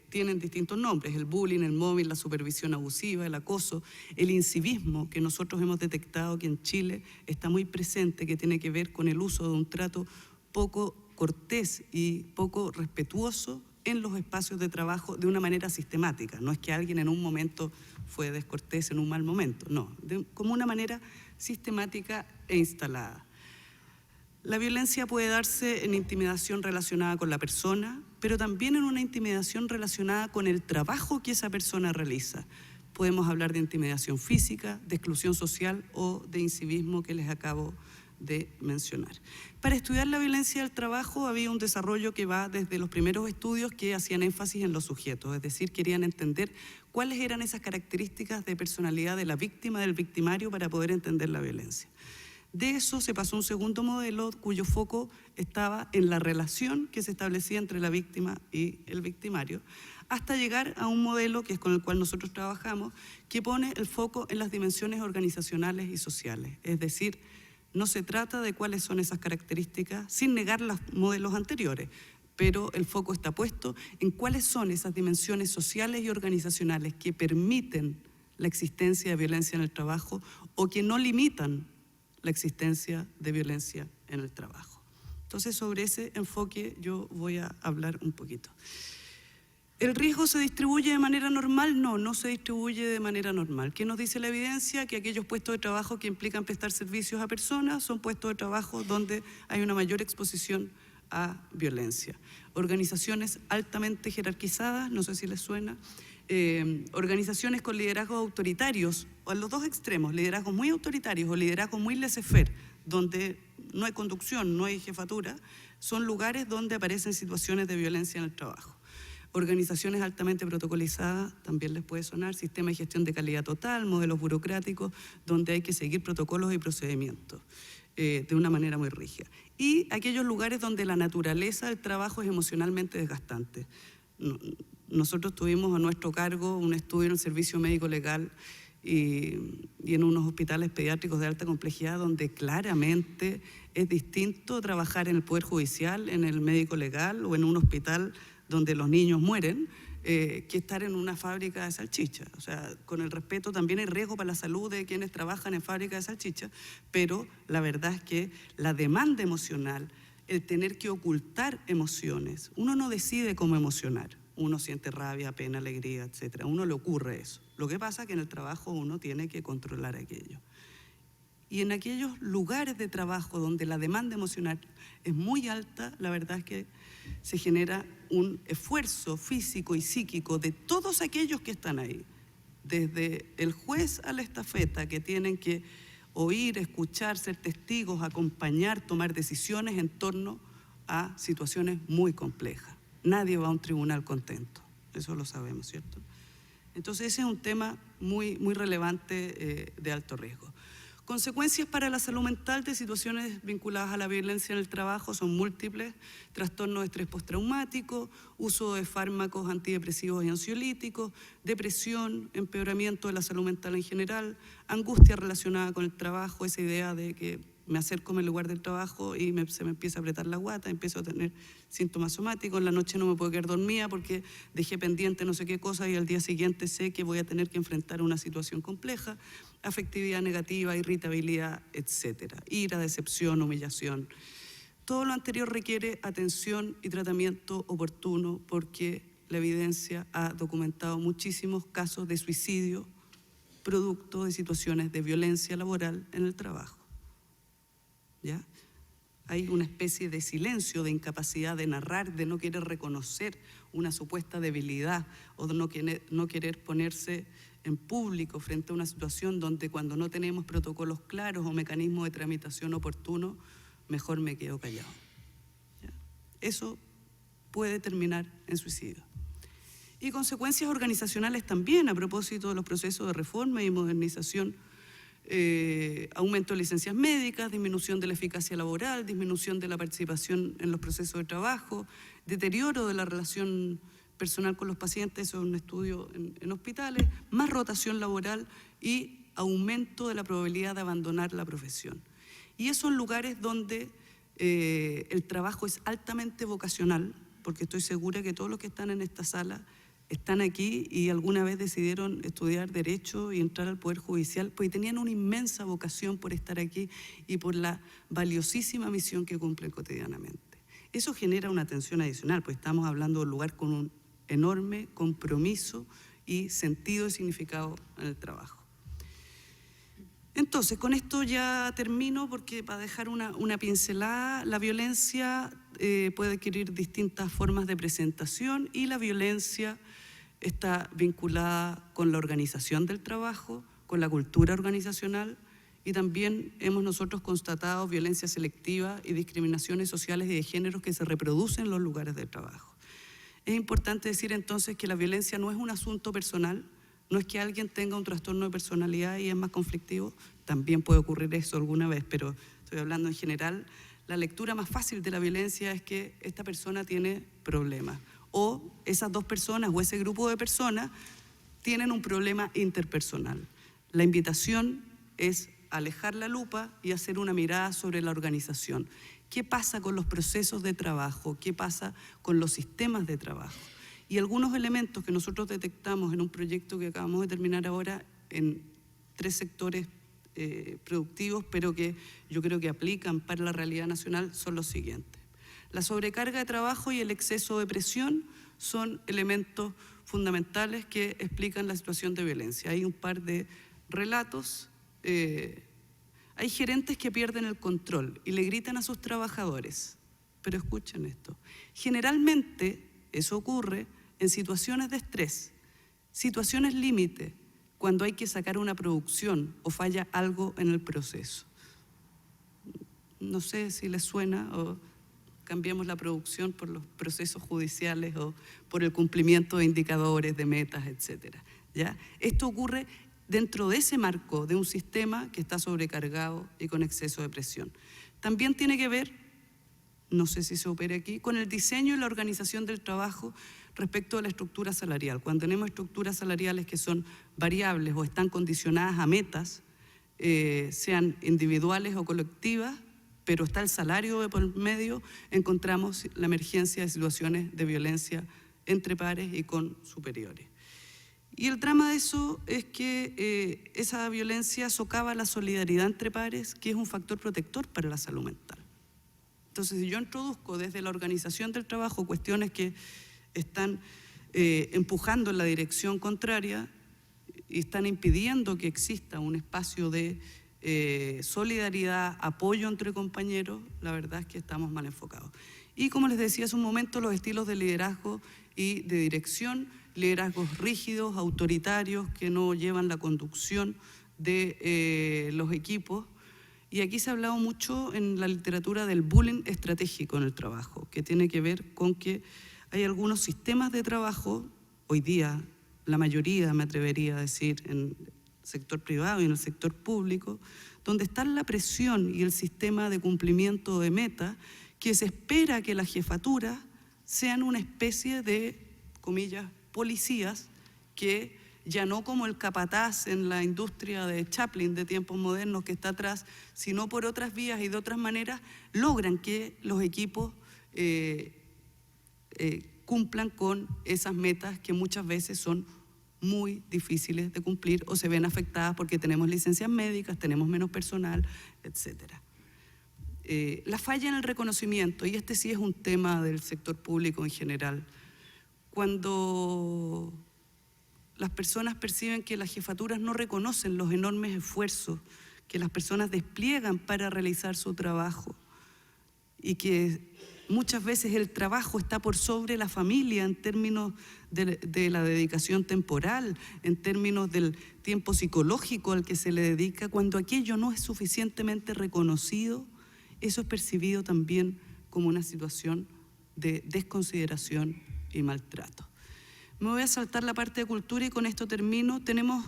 tienen distintos nombres: el bullying, el mobbing, la supervisión abusiva, el acoso, el incivismo, que nosotros hemos detectado que en Chile está muy presente, que tiene que ver con el uso de un trato poco cortés y poco respetuoso en los espacios de trabajo de una manera sistemática. No es que alguien en un momento fue descortés en un mal momento, no, como una manera sistemática e instalada. La violencia puede darse en intimidación relacionada con la persona, pero también en una intimidación relacionada con el trabajo que esa persona realiza. Podemos hablar de intimidación física, de exclusión social o de incivismo que les acabo de mencionar. Para estudiar la violencia del trabajo había un desarrollo que va desde los primeros estudios que hacían énfasis en los sujetos, es decir, querían entender cuáles eran esas características de personalidad de la víctima, del victimario, para poder entender la violencia. De eso se pasó a un segundo modelo cuyo foco estaba en la relación que se establecía entre la víctima y el victimario, hasta llegar a un modelo que es con el cual nosotros trabajamos, que pone el foco en las dimensiones organizacionales y sociales. Es decir, no se trata de cuáles son esas características, sin negar los modelos anteriores, pero el foco está puesto en cuáles son esas dimensiones sociales y organizacionales que permiten la existencia de violencia en el trabajo o que no limitan la existencia de violencia en el trabajo. Entonces, sobre ese enfoque yo voy a hablar un poquito. ¿El riesgo se distribuye de manera normal? No, no se distribuye de manera normal. ¿Qué nos dice la evidencia? Que aquellos puestos de trabajo que implican prestar servicios a personas son puestos de trabajo donde hay una mayor exposición a violencia. Organizaciones altamente jerarquizadas, no sé si les suena, organizaciones con liderazgos autoritarios, o a los dos extremos, liderazgos muy autoritarios o liderazgos muy laissez-faire, donde no hay conducción, no hay jefatura, son lugares donde aparecen situaciones de violencia en el trabajo. Organizaciones altamente protocolizadas, también les puede sonar, sistema de gestión de calidad total, modelos burocráticos, donde hay que seguir protocolos y procedimientos de una manera muy rígida. Y aquellos lugares donde la naturaleza del trabajo es emocionalmente desgastante. Nosotros tuvimos a nuestro cargo un estudio en el servicio médico legal y en unos hospitales pediátricos de alta complejidad donde claramente es distinto trabajar en el Poder Judicial, en el médico legal o en un hospital donde los niños mueren, que estar en una fábrica de salchichas. O sea, con el respeto, también hay riesgo para la salud de quienes trabajan en fábricas de salchichas, pero la verdad es que la demanda emocional, el tener que ocultar emociones, uno no decide cómo emocionar. Uno siente rabia, pena, alegría, etc. A uno le ocurre eso. Lo que pasa es que en el trabajo uno tiene que controlar aquello. Y en aquellos lugares de trabajo donde la demanda emocional es muy alta, la verdad es que se genera un esfuerzo físico y psíquico de todos aquellos que están ahí, desde el juez a la estafeta, que tienen que oír, escuchar, ser testigos, acompañar, tomar decisiones en torno a situaciones muy complejas. Nadie va a un tribunal contento, eso lo sabemos, ¿cierto? Entonces ese es un tema muy relevante de alto riesgo. Consecuencias para la salud mental de situaciones vinculadas a la violencia en el trabajo son múltiples: trastorno de estrés postraumático, uso de fármacos antidepresivos y ansiolíticos, depresión, empeoramiento de la salud mental en general, angustia relacionada con el trabajo, esa idea de que me acerco en el lugar del trabajo y se me empieza a apretar la guata, empiezo a tener síntomas somáticos, en la noche no me puedo quedar dormida porque dejé pendiente no sé qué cosa y al día siguiente sé que voy a tener que enfrentar una situación compleja, afectividad negativa, irritabilidad, etc. Ira, decepción, humillación. Todo lo anterior requiere atención y tratamiento oportuno porque la evidencia ha documentado muchísimos casos de suicidio producto de situaciones de violencia laboral en el trabajo. ¿Ya? Hay una especie de silencio, de incapacidad de narrar, de no querer reconocer una supuesta debilidad o de no querer ponerse en público frente a una situación donde cuando no tenemos protocolos claros o mecanismos de tramitación oportunos, mejor me quedo callado. ¿Ya? Eso puede terminar en suicidio. Y consecuencias organizacionales también a propósito de los procesos de reforma y modernización, aumento de licencias médicas, disminución de la eficacia laboral, disminución de la participación en los procesos de trabajo, deterioro de la relación personal con los pacientes, eso es un estudio en hospitales, más rotación laboral y aumento de la probabilidad de abandonar la profesión. Y esos lugares donde el trabajo es altamente vocacional, porque estoy segura que todos los que están en esta sala están aquí y alguna vez decidieron estudiar Derecho y entrar al Poder Judicial, porque tenían una inmensa vocación por estar aquí y por la valiosísima misión que cumplen cotidianamente. Eso genera una tensión adicional, pues estamos hablando de un lugar con un enorme compromiso y sentido y significado en el trabajo. Entonces, con esto ya termino, porque para dejar una pincelada, la violencia puede adquirir distintas formas de presentación y la violencia está vinculada con la organización del trabajo, con la cultura organizacional, y también hemos nosotros constatado violencia selectiva y discriminaciones sociales y de género que se reproducen en los lugares de trabajo. Es importante decir entonces que la violencia no es un asunto personal, no es que alguien tenga un trastorno de personalidad y es más conflictivo, también puede ocurrir eso alguna vez, pero estoy hablando en general. La lectura más fácil de la violencia es que esta persona tiene problemas, o esas dos personas o ese grupo de personas tienen un problema interpersonal. La invitación es alejar la lupa y hacer una mirada sobre la organización. ¿Qué pasa con los procesos de trabajo? ¿Qué pasa con los sistemas de trabajo? Y algunos elementos que nosotros detectamos en un proyecto que acabamos de terminar ahora en 3 sectores productivos, pero que yo creo que aplican para la realidad nacional, son los siguientes. La sobrecarga de trabajo y el exceso de presión son elementos fundamentales que explican la situación de violencia. Hay un par de relatos. Hay gerentes que pierden el control y le gritan a sus trabajadores, pero escuchen esto. Generalmente eso ocurre en situaciones de estrés, situaciones límite, cuando hay que sacar una producción o falla algo en el proceso. No sé si les suena, o cambiamos la producción por los procesos judiciales o por el cumplimiento de indicadores, de metas, etc. ¿Ya? Esto ocurre dentro de ese marco de un sistema que está sobrecargado y con exceso de presión. También tiene que ver, no sé si se opera aquí, con el diseño y la organización del trabajo respecto a la estructura salarial. Cuando tenemos estructuras salariales que son variables o están condicionadas a metas, sean individuales o colectivas, pero está el salario de por medio, encontramos la emergencia de situaciones de violencia entre pares y con superiores. Y el drama de eso es que esa violencia socava la solidaridad entre pares, que es un factor protector para la salud mental. Entonces, si yo introduzco desde la organización del trabajo cuestiones que están empujando en la dirección contraria y están impidiendo que exista un espacio de solidaridad, apoyo entre compañeros, la verdad es que estamos mal enfocados. Y como les decía hace un momento, los estilos de liderazgo y de dirección, liderazgos rígidos, autoritarios, que no llevan la conducción de los equipos. Y aquí se ha hablado mucho en la literatura del bullying estratégico en el trabajo, que tiene que ver con que hay algunos sistemas de trabajo, hoy día la mayoría, me atrevería a decir, en el sector privado y en el sector público, donde está la presión y el sistema de cumplimiento de metas, que se espera que las jefaturas sean una especie de, comillas, policías, que ya no como el capataz en la industria de Chaplin de tiempos modernos que está atrás, sino por otras vías y de otras maneras, logran que los equipos cumplan con esas metas que muchas veces son muy difíciles de cumplir o se ven afectadas porque tenemos licencias médicas, tenemos menos personal, etc. La falla en el reconocimiento, y este sí es un tema del sector público en general, cuando las personas perciben que las jefaturas no reconocen los enormes esfuerzos que las personas despliegan para realizar su trabajo y que muchas veces el trabajo está por sobre la familia en términos de la dedicación temporal, en términos del tiempo psicológico al que se le dedica, cuando aquello no es suficientemente reconocido, eso es percibido también como una situación de desconsideración y maltrato. Me voy a saltar la parte de cultura y con esto termino. Tenemos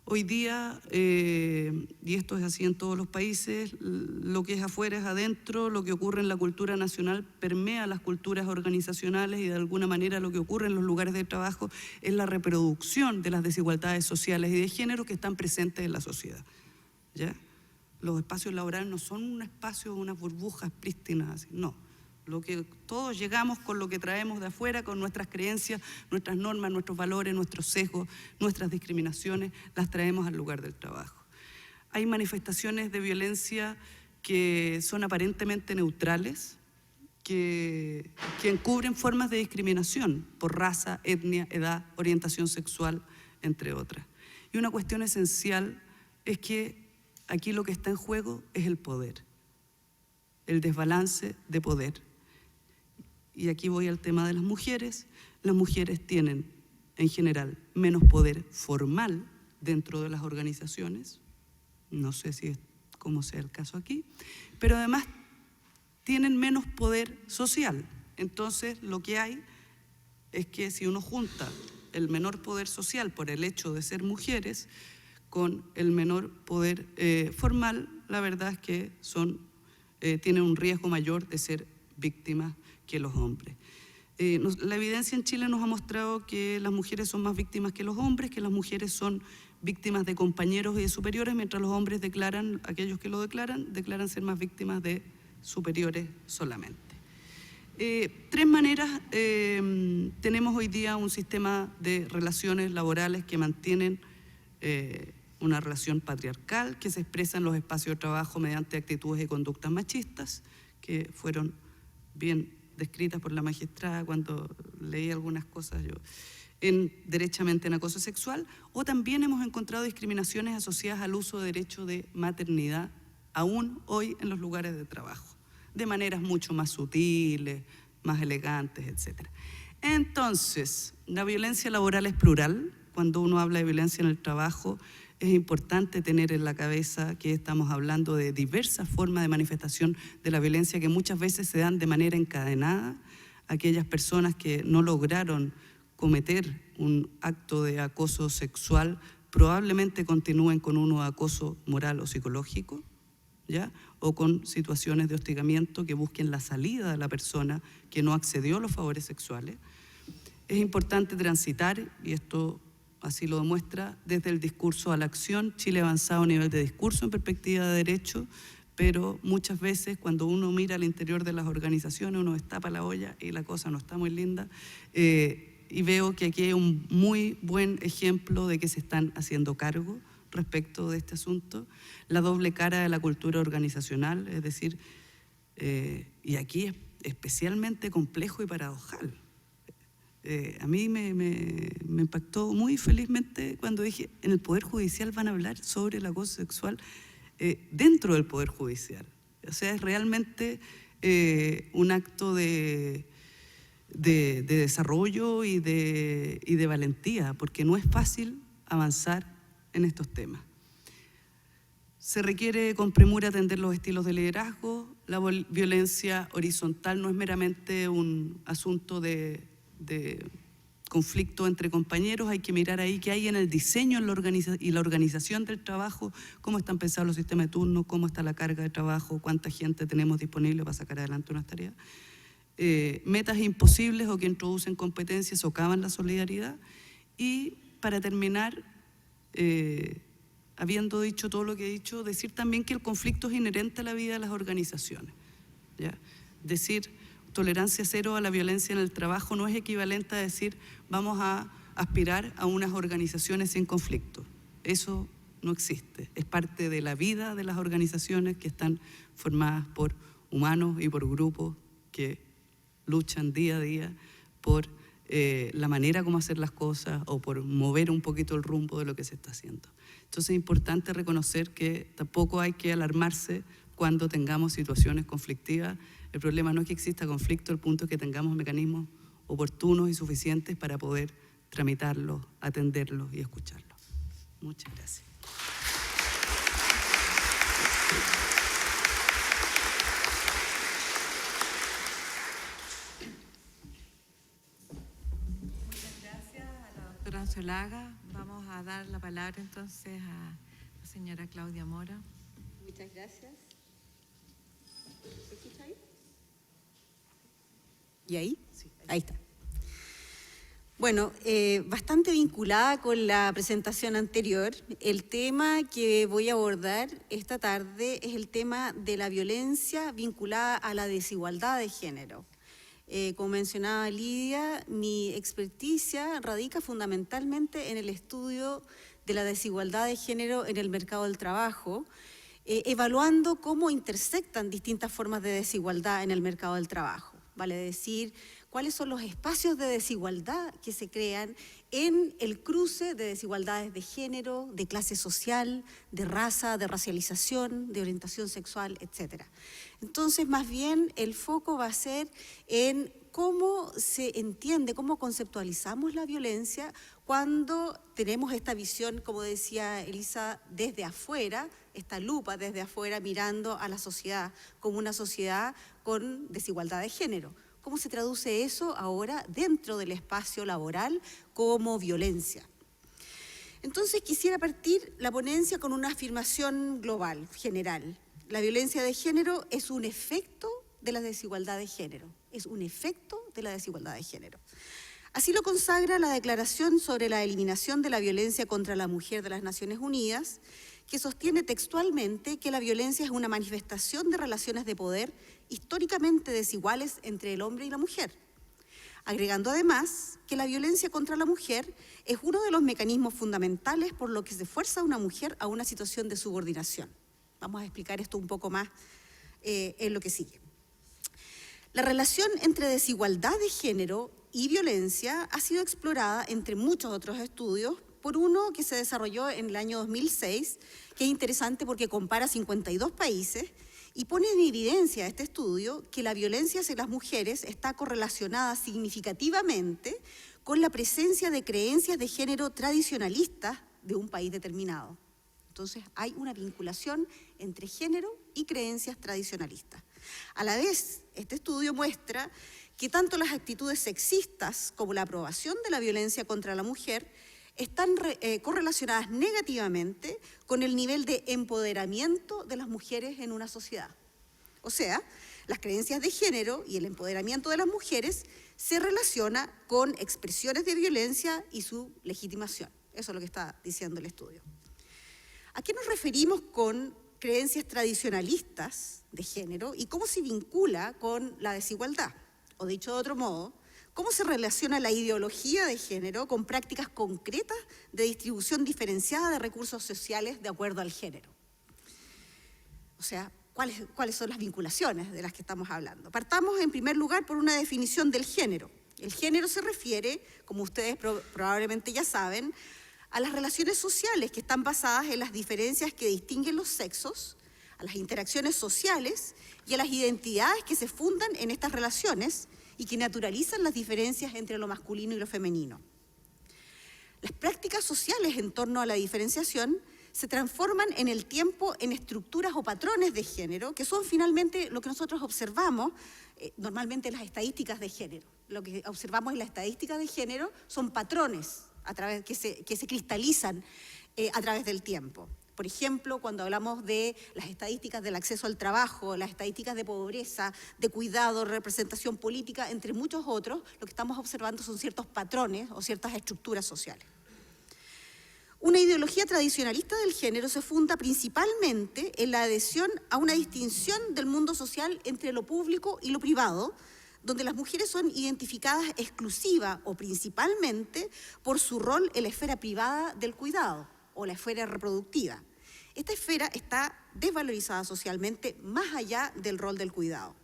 hoy día, y esto es así en todos los países, lo que es afuera es adentro, lo que ocurre en la cultura nacional permea las culturas organizacionales y de alguna manera lo que ocurre en los lugares de trabajo es la reproducción de las desigualdades sociales y de género que están presentes en la sociedad, ¿ya? Los espacios laborales no son un espacio, unas burbujas prístinas, así, no. Lo que todos llegamos con lo que traemos de afuera, con nuestras creencias, nuestras normas, nuestros valores, nuestros sesgos, nuestras discriminaciones, las traemos al lugar del trabajo. Hay manifestaciones de violencia que son aparentemente neutrales, que encubren formas de discriminación por raza, etnia, edad, orientación sexual, entre otras. Y una cuestión esencial es que aquí lo que está en juego es el poder, el desbalance de poder. Y aquí voy al tema de las mujeres. Las mujeres tienen, en general, menos poder formal dentro de las organizaciones. No sé si es como sea el caso aquí. Pero además tienen menos poder social. Entonces, lo que hay es que si uno junta el menor poder social por el hecho de ser mujeres con el menor poder formal, la verdad es que tienen un riesgo mayor de ser víctimas que los hombres. La evidencia en Chile nos ha mostrado que las mujeres son más víctimas que los hombres, que las mujeres son víctimas de compañeros y de superiores, mientras los hombres declaran, aquellos que lo declaran ser más víctimas de superiores solamente. Tres maneras tenemos hoy día un sistema de relaciones laborales que mantienen una relación patriarcal que se expresa en los espacios de trabajo mediante actitudes y conductas machistas que fueron bien descritas por la magistrada cuando leí algunas cosas yo, derechamente en acoso sexual, o también hemos encontrado discriminaciones asociadas al uso de derecho de maternidad, aún hoy en los lugares de trabajo, de maneras mucho más sutiles, más elegantes, etc. Entonces, la violencia laboral es plural. Cuando uno habla de violencia en el trabajo, es importante tener en la cabeza que estamos hablando de diversas formas de manifestación de la violencia que muchas veces se dan de manera encadenada. Aquellas personas que no lograron cometer un acto de acoso sexual probablemente continúen con uno de acoso moral o psicológico, ¿ya? O con situaciones de hostigamiento que busquen la salida de la persona que no accedió a los favores sexuales. Es importante transitar, y esto así lo demuestra, desde el discurso a la acción. Chile ha avanzado a nivel de discurso en perspectiva de derecho, pero muchas veces cuando uno mira al interior de las organizaciones, uno destapa la olla y la cosa no está muy linda. Y veo que aquí hay un muy buen ejemplo de que se están haciendo cargo respecto de este asunto. La doble cara de la cultura organizacional, es decir, y aquí es especialmente complejo y paradojal. A mí me impactó muy felizmente cuando dije, en el Poder Judicial van a hablar sobre el acoso sexual dentro del Poder Judicial. O sea, es realmente un acto de desarrollo y de valentía, porque no es fácil avanzar en estos temas. Se requiere con premura atender los estilos de liderazgo. La violencia horizontal no es meramente un asunto de conflicto entre compañeros, hay que mirar ahí qué hay en el diseño y la organización del trabajo, cómo están pensados los sistemas de turno, cómo está la carga de trabajo, cuánta gente tenemos disponible para sacar adelante unas tareas. Metas imposibles o que introducen competencias socavan la solidaridad. Y para terminar, habiendo dicho todo lo que he dicho, decir también que el conflicto es inherente a la vida de las organizaciones, ¿ya? Decir tolerancia cero a la violencia en el trabajo no es equivalente a decir vamos a aspirar a unas organizaciones sin conflicto. Eso no existe. Es parte de la vida de las organizaciones que están formadas por humanos y por grupos que luchan día a día por la manera como hacer las cosas o por mover un poquito el rumbo de lo que se está haciendo. Entonces es importante reconocer que tampoco hay que alarmarse cuando tengamos situaciones conflictivas. El problema no es que exista conflicto, el punto es que tengamos mecanismos oportunos y suficientes para poder tramitarlos, atenderlos y escucharlos. Muchas gracias. Muchas gracias. doctora Anciolaga. Vamos a dar la palabra entonces a la señora Claudia Mora. Muchas gracias. ¿Se escucha ahí? ¿Y ahí? Sí, ahí está. Bueno, bastante vinculada con la presentación anterior, el tema que voy a abordar esta tarde es el tema de la violencia vinculada a la desigualdad de género. Como mencionaba Lidia, mi experticia radica fundamentalmente en el estudio de la desigualdad de género en el mercado del trabajo, evaluando cómo intersectan distintas formas de desigualdad en el mercado del trabajo. Vale decir, cuáles son los espacios de desigualdad que se crean en el cruce de desigualdades de género, de clase social, de raza, de racialización, de orientación sexual, etc. Entonces, más bien, el foco va a ser en cómo se entiende, cómo conceptualizamos la violencia cuando tenemos esta visión, como decía Elisa, desde afuera, esta lupa desde afuera mirando a la sociedad como una sociedad con desigualdad de género. ¿Cómo se traduce eso ahora dentro del espacio laboral como violencia? Entonces quisiera partir la ponencia con una afirmación global, general. La violencia de género es un efecto de la desigualdad de género. Es un efecto de la desigualdad de género. Así lo consagra la Declaración sobre la Eliminación de la Violencia contra la Mujer de las Naciones Unidas, que sostiene textualmente que la violencia es una manifestación de relaciones de poder históricamente desiguales entre el hombre y la mujer, agregando además que la violencia contra la mujer es uno de los mecanismos fundamentales por lo que se fuerza a una mujer a una situación de subordinación. Vamos a explicar esto un poco más en lo que sigue. La relación entre desigualdad de género y violencia ha sido explorada entre muchos otros estudios por uno que se desarrolló en el año 2006, que es interesante porque compara 52 países y pone en evidencia este estudio que la violencia hacia las mujeres está correlacionada significativamente con la presencia de creencias de género tradicionalistas de un país determinado. Entonces hay una vinculación entre género y creencias tradicionalistas. A la vez, este estudio muestra que tanto las actitudes sexistas como la aprobación de la violencia contra la mujer están correlacionadas negativamente con el nivel de empoderamiento de las mujeres en una sociedad. O sea, las creencias de género y el empoderamiento de las mujeres se relaciona con expresiones de violencia y su legitimación. Eso es lo que está diciendo el estudio. ¿A qué nos referimos con creencias tradicionalistas de género y cómo se vincula con la desigualdad? O dicho de otro modo, ¿cómo se relaciona la ideología de género con prácticas concretas de distribución diferenciada de recursos sociales de acuerdo al género? O sea, ¿cuáles son las vinculaciones de las que estamos hablando? Partamos en primer lugar por una definición del género. El género se refiere, como ustedes probablemente ya saben, a las relaciones sociales que están basadas en las diferencias que distinguen los sexos, a las interacciones sociales y a las identidades que se fundan en estas relaciones y que naturalizan las diferencias entre lo masculino y lo femenino. Las prácticas sociales en torno a la diferenciación se transforman en el tiempo en estructuras o patrones de género, que son finalmente lo que nosotros observamos, normalmente en las estadísticas de género. Lo que observamos en la estadística de género son patrones que se cristalizan a través del tiempo. Por ejemplo, cuando hablamos de las estadísticas del acceso al trabajo, las estadísticas de pobreza, de cuidado, representación política, entre muchos otros, lo que estamos observando son ciertos patrones o ciertas estructuras sociales. Una ideología tradicionalista del género se funda principalmente en la adhesión a una distinción del mundo social entre lo público y lo privado, donde las mujeres son identificadas exclusiva o principalmente por su rol en la esfera privada del cuidado o la esfera reproductiva. Esta esfera está desvalorizada socialmente más allá del rol del cuidado.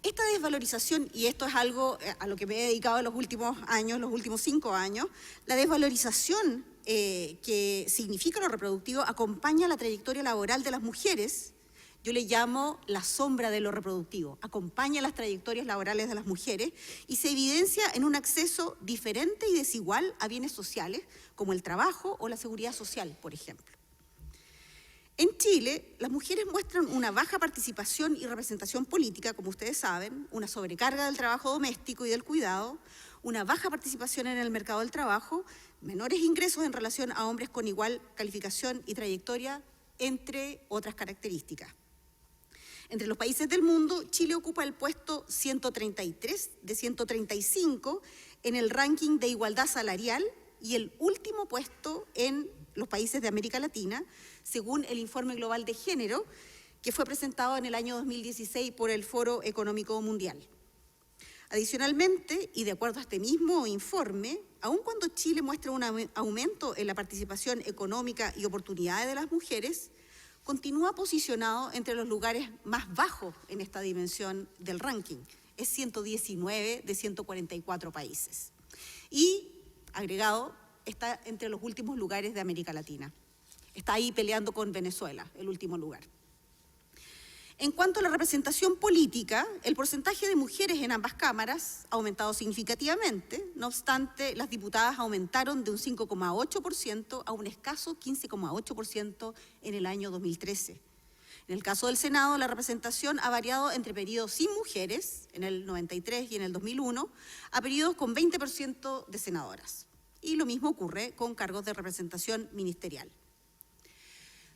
Esta desvalorización, y esto es algo a lo que me he dedicado en los últimos años, los últimos 5 años, la desvalorización que significa lo reproductivo acompaña la trayectoria laboral de las mujeres. Yo le llamo la sombra de lo reproductivo, acompaña las trayectorias laborales de las mujeres y se evidencia en un acceso diferente y desigual a bienes sociales, como el trabajo o la seguridad social, por ejemplo. En Chile, las mujeres muestran una baja participación y representación política, como ustedes saben, una sobrecarga del trabajo doméstico y del cuidado, una baja participación en el mercado del trabajo, menores ingresos en relación a hombres con igual calificación y trayectoria, entre otras características. Entre los países del mundo, Chile ocupa el puesto 133 de 135 en el ranking de igualdad salarial y el último puesto en los países de América Latina, según el Informe Global de Género, que fue presentado en el año 2016 por el Foro Económico Mundial. Adicionalmente, y de acuerdo a este mismo informe, aun cuando Chile muestra un aumento en la participación económica y oportunidades de las mujeres, continúa posicionado entre los lugares más bajos en esta dimensión del ranking. Es 119 de 144 países. Y, agregado, está entre los últimos lugares de América Latina. Está ahí peleando con Venezuela, el último lugar. En cuanto a la representación política, el porcentaje de mujeres en ambas cámaras ha aumentado significativamente. No obstante, las diputadas aumentaron de un 5,8% a un escaso 15,8% en el año 2013. En el caso del Senado, la representación ha variado entre periodos sin mujeres, en el 93 y en el 2001, a periodos con 20% de senadoras. Y lo mismo ocurre con cargos de representación ministerial.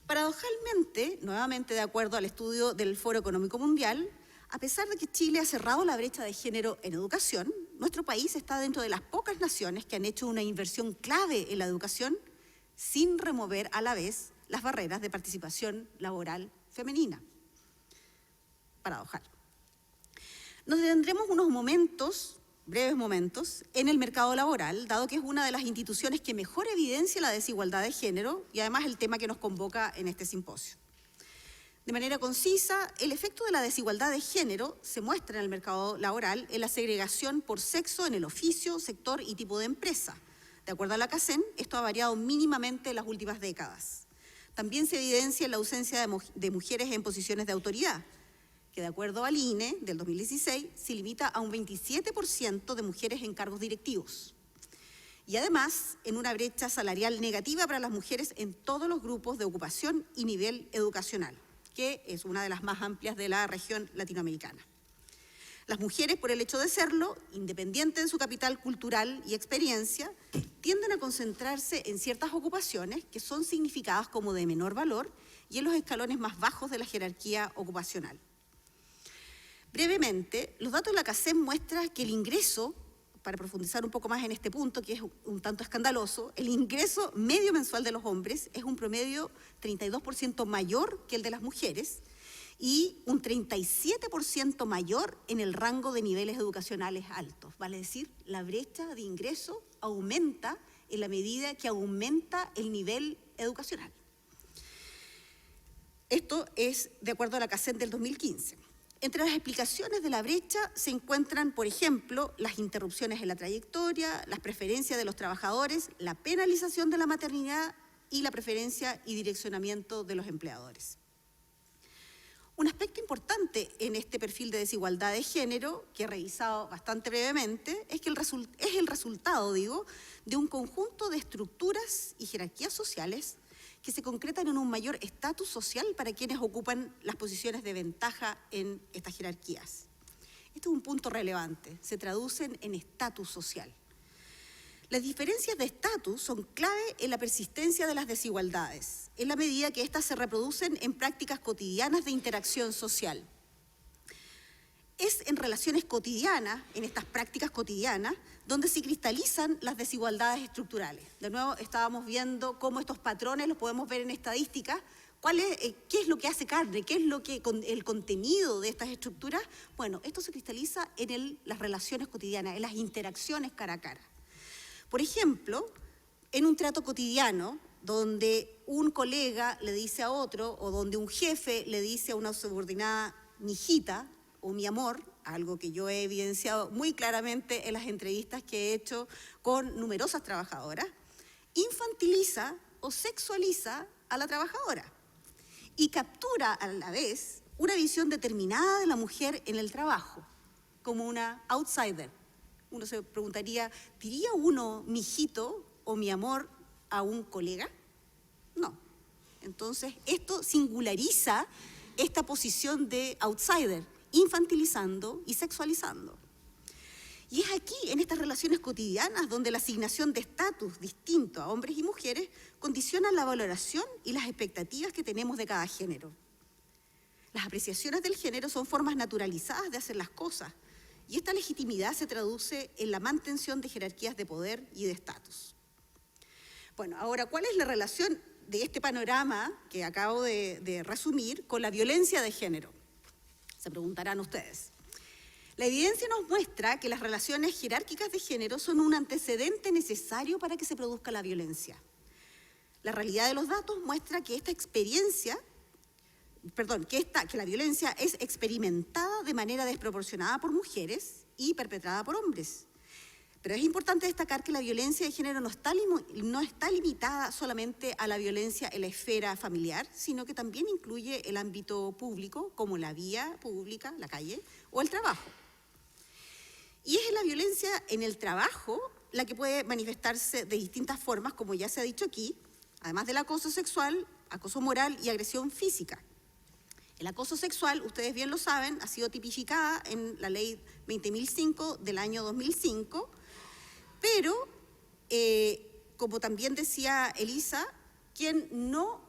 Paradojalmente, nuevamente de acuerdo al estudio del Foro Económico Mundial, a pesar de que Chile ha cerrado la brecha de género en educación, nuestro país está dentro de las pocas naciones que han hecho una inversión clave en la educación sin remover a la vez las barreras de participación laboral femenina. Paradojal. Nos detendremos unos momentos, breves momentos, en el mercado laboral, dado que es una de las instituciones que mejor evidencia la desigualdad de género y además el tema que nos convoca en este simposio. De manera concisa, el efecto de la desigualdad de género se muestra en el mercado laboral en la segregación por sexo en el oficio, sector y tipo de empresa. De acuerdo a la CACEN, esto ha variado mínimamente en las últimas décadas. También se evidencia la ausencia de mujeres en posiciones de autoridad, que de acuerdo al INE del 2016 se limita a un 27% de mujeres en cargos directivos. Y además, en una brecha salarial negativa para las mujeres en todos los grupos de ocupación y nivel educacional, que es una de las más amplias de la región latinoamericana. Las mujeres, por el hecho de serlo, independiente de su capital cultural y experiencia, tienden a concentrarse en ciertas ocupaciones que son significadas como de menor valor y en los escalones más bajos de la jerarquía ocupacional. Brevemente, los datos de la CACEN muestran que el ingreso, para profundizar un poco más en este punto, que es un tanto escandaloso, el ingreso medio mensual de los hombres es un promedio 32% mayor que el de las mujeres y un 37% mayor en el rango de niveles educacionales altos. Vale decir, la brecha de ingreso aumenta en la medida que aumenta el nivel educacional. Esto es de acuerdo a la CACEN del 2015. Entre las explicaciones de la brecha se encuentran, por ejemplo, las interrupciones en la trayectoria, las preferencias de los trabajadores, la penalización de la maternidad y la preferencia y direccionamiento de los empleadores. Un aspecto importante en este perfil de desigualdad de género, que he revisado bastante brevemente, es que es el resultado, de un conjunto de estructuras y jerarquías sociales que se concretan en un mayor estatus social para quienes ocupan las posiciones de ventaja en estas jerarquías. Este es un punto relevante, se traducen en estatus social. Las diferencias de estatus son clave en la persistencia de las desigualdades, en la medida que éstas se reproducen en prácticas cotidianas de interacción social. Es en relaciones cotidianas, en estas prácticas cotidianas, donde se cristalizan las desigualdades estructurales. De nuevo, estábamos viendo cómo estos patrones los podemos ver en estadísticas. ¿Qué es lo que hace carne? ¿Qué es el contenido de estas estructuras? Bueno, esto se cristaliza en las relaciones cotidianas, en las interacciones cara a cara. Por ejemplo, en un trato cotidiano, donde un colega le dice a otro, o donde un jefe le dice a una subordinada, mijita, o mi amor, algo que yo he evidenciado muy claramente en las entrevistas que he hecho con numerosas trabajadoras, infantiliza o sexualiza a la trabajadora y captura a la vez una visión determinada de la mujer en el trabajo, como una outsider. Uno se preguntaría, ¿diría uno mijito o mi amor a un colega? No. Entonces, esto singulariza esta posición de outsider, infantilizando y sexualizando. Y es aquí, en estas relaciones cotidianas, donde la asignación de estatus distinto a hombres y mujeres condiciona la valoración y las expectativas que tenemos de cada género. Las apreciaciones del género son formas naturalizadas de hacer las cosas, y esta legitimidad se traduce en la mantención de jerarquías de poder y de estatus. Bueno, ahora, ¿cuál es la relación de este panorama que acabo de resumir con la violencia de género? Se preguntarán ustedes. La evidencia nos muestra que las relaciones jerárquicas de género son un antecedente necesario para que se produzca la violencia. La realidad de los datos muestra que que la violencia es experimentada de manera desproporcionada por mujeres y perpetrada por hombres. Pero es importante destacar que la violencia de género no está limitada solamente a la violencia en la esfera familiar, sino que también incluye el ámbito público, como la vía pública, la calle, o el trabajo. Y es la violencia en el trabajo la que puede manifestarse de distintas formas, como ya se ha dicho aquí, además del acoso sexual, acoso moral y agresión física. El acoso sexual, ustedes bien lo saben, ha sido tipificada en la ley 20.005 del año 2005, pero, como también decía Elisa, quien no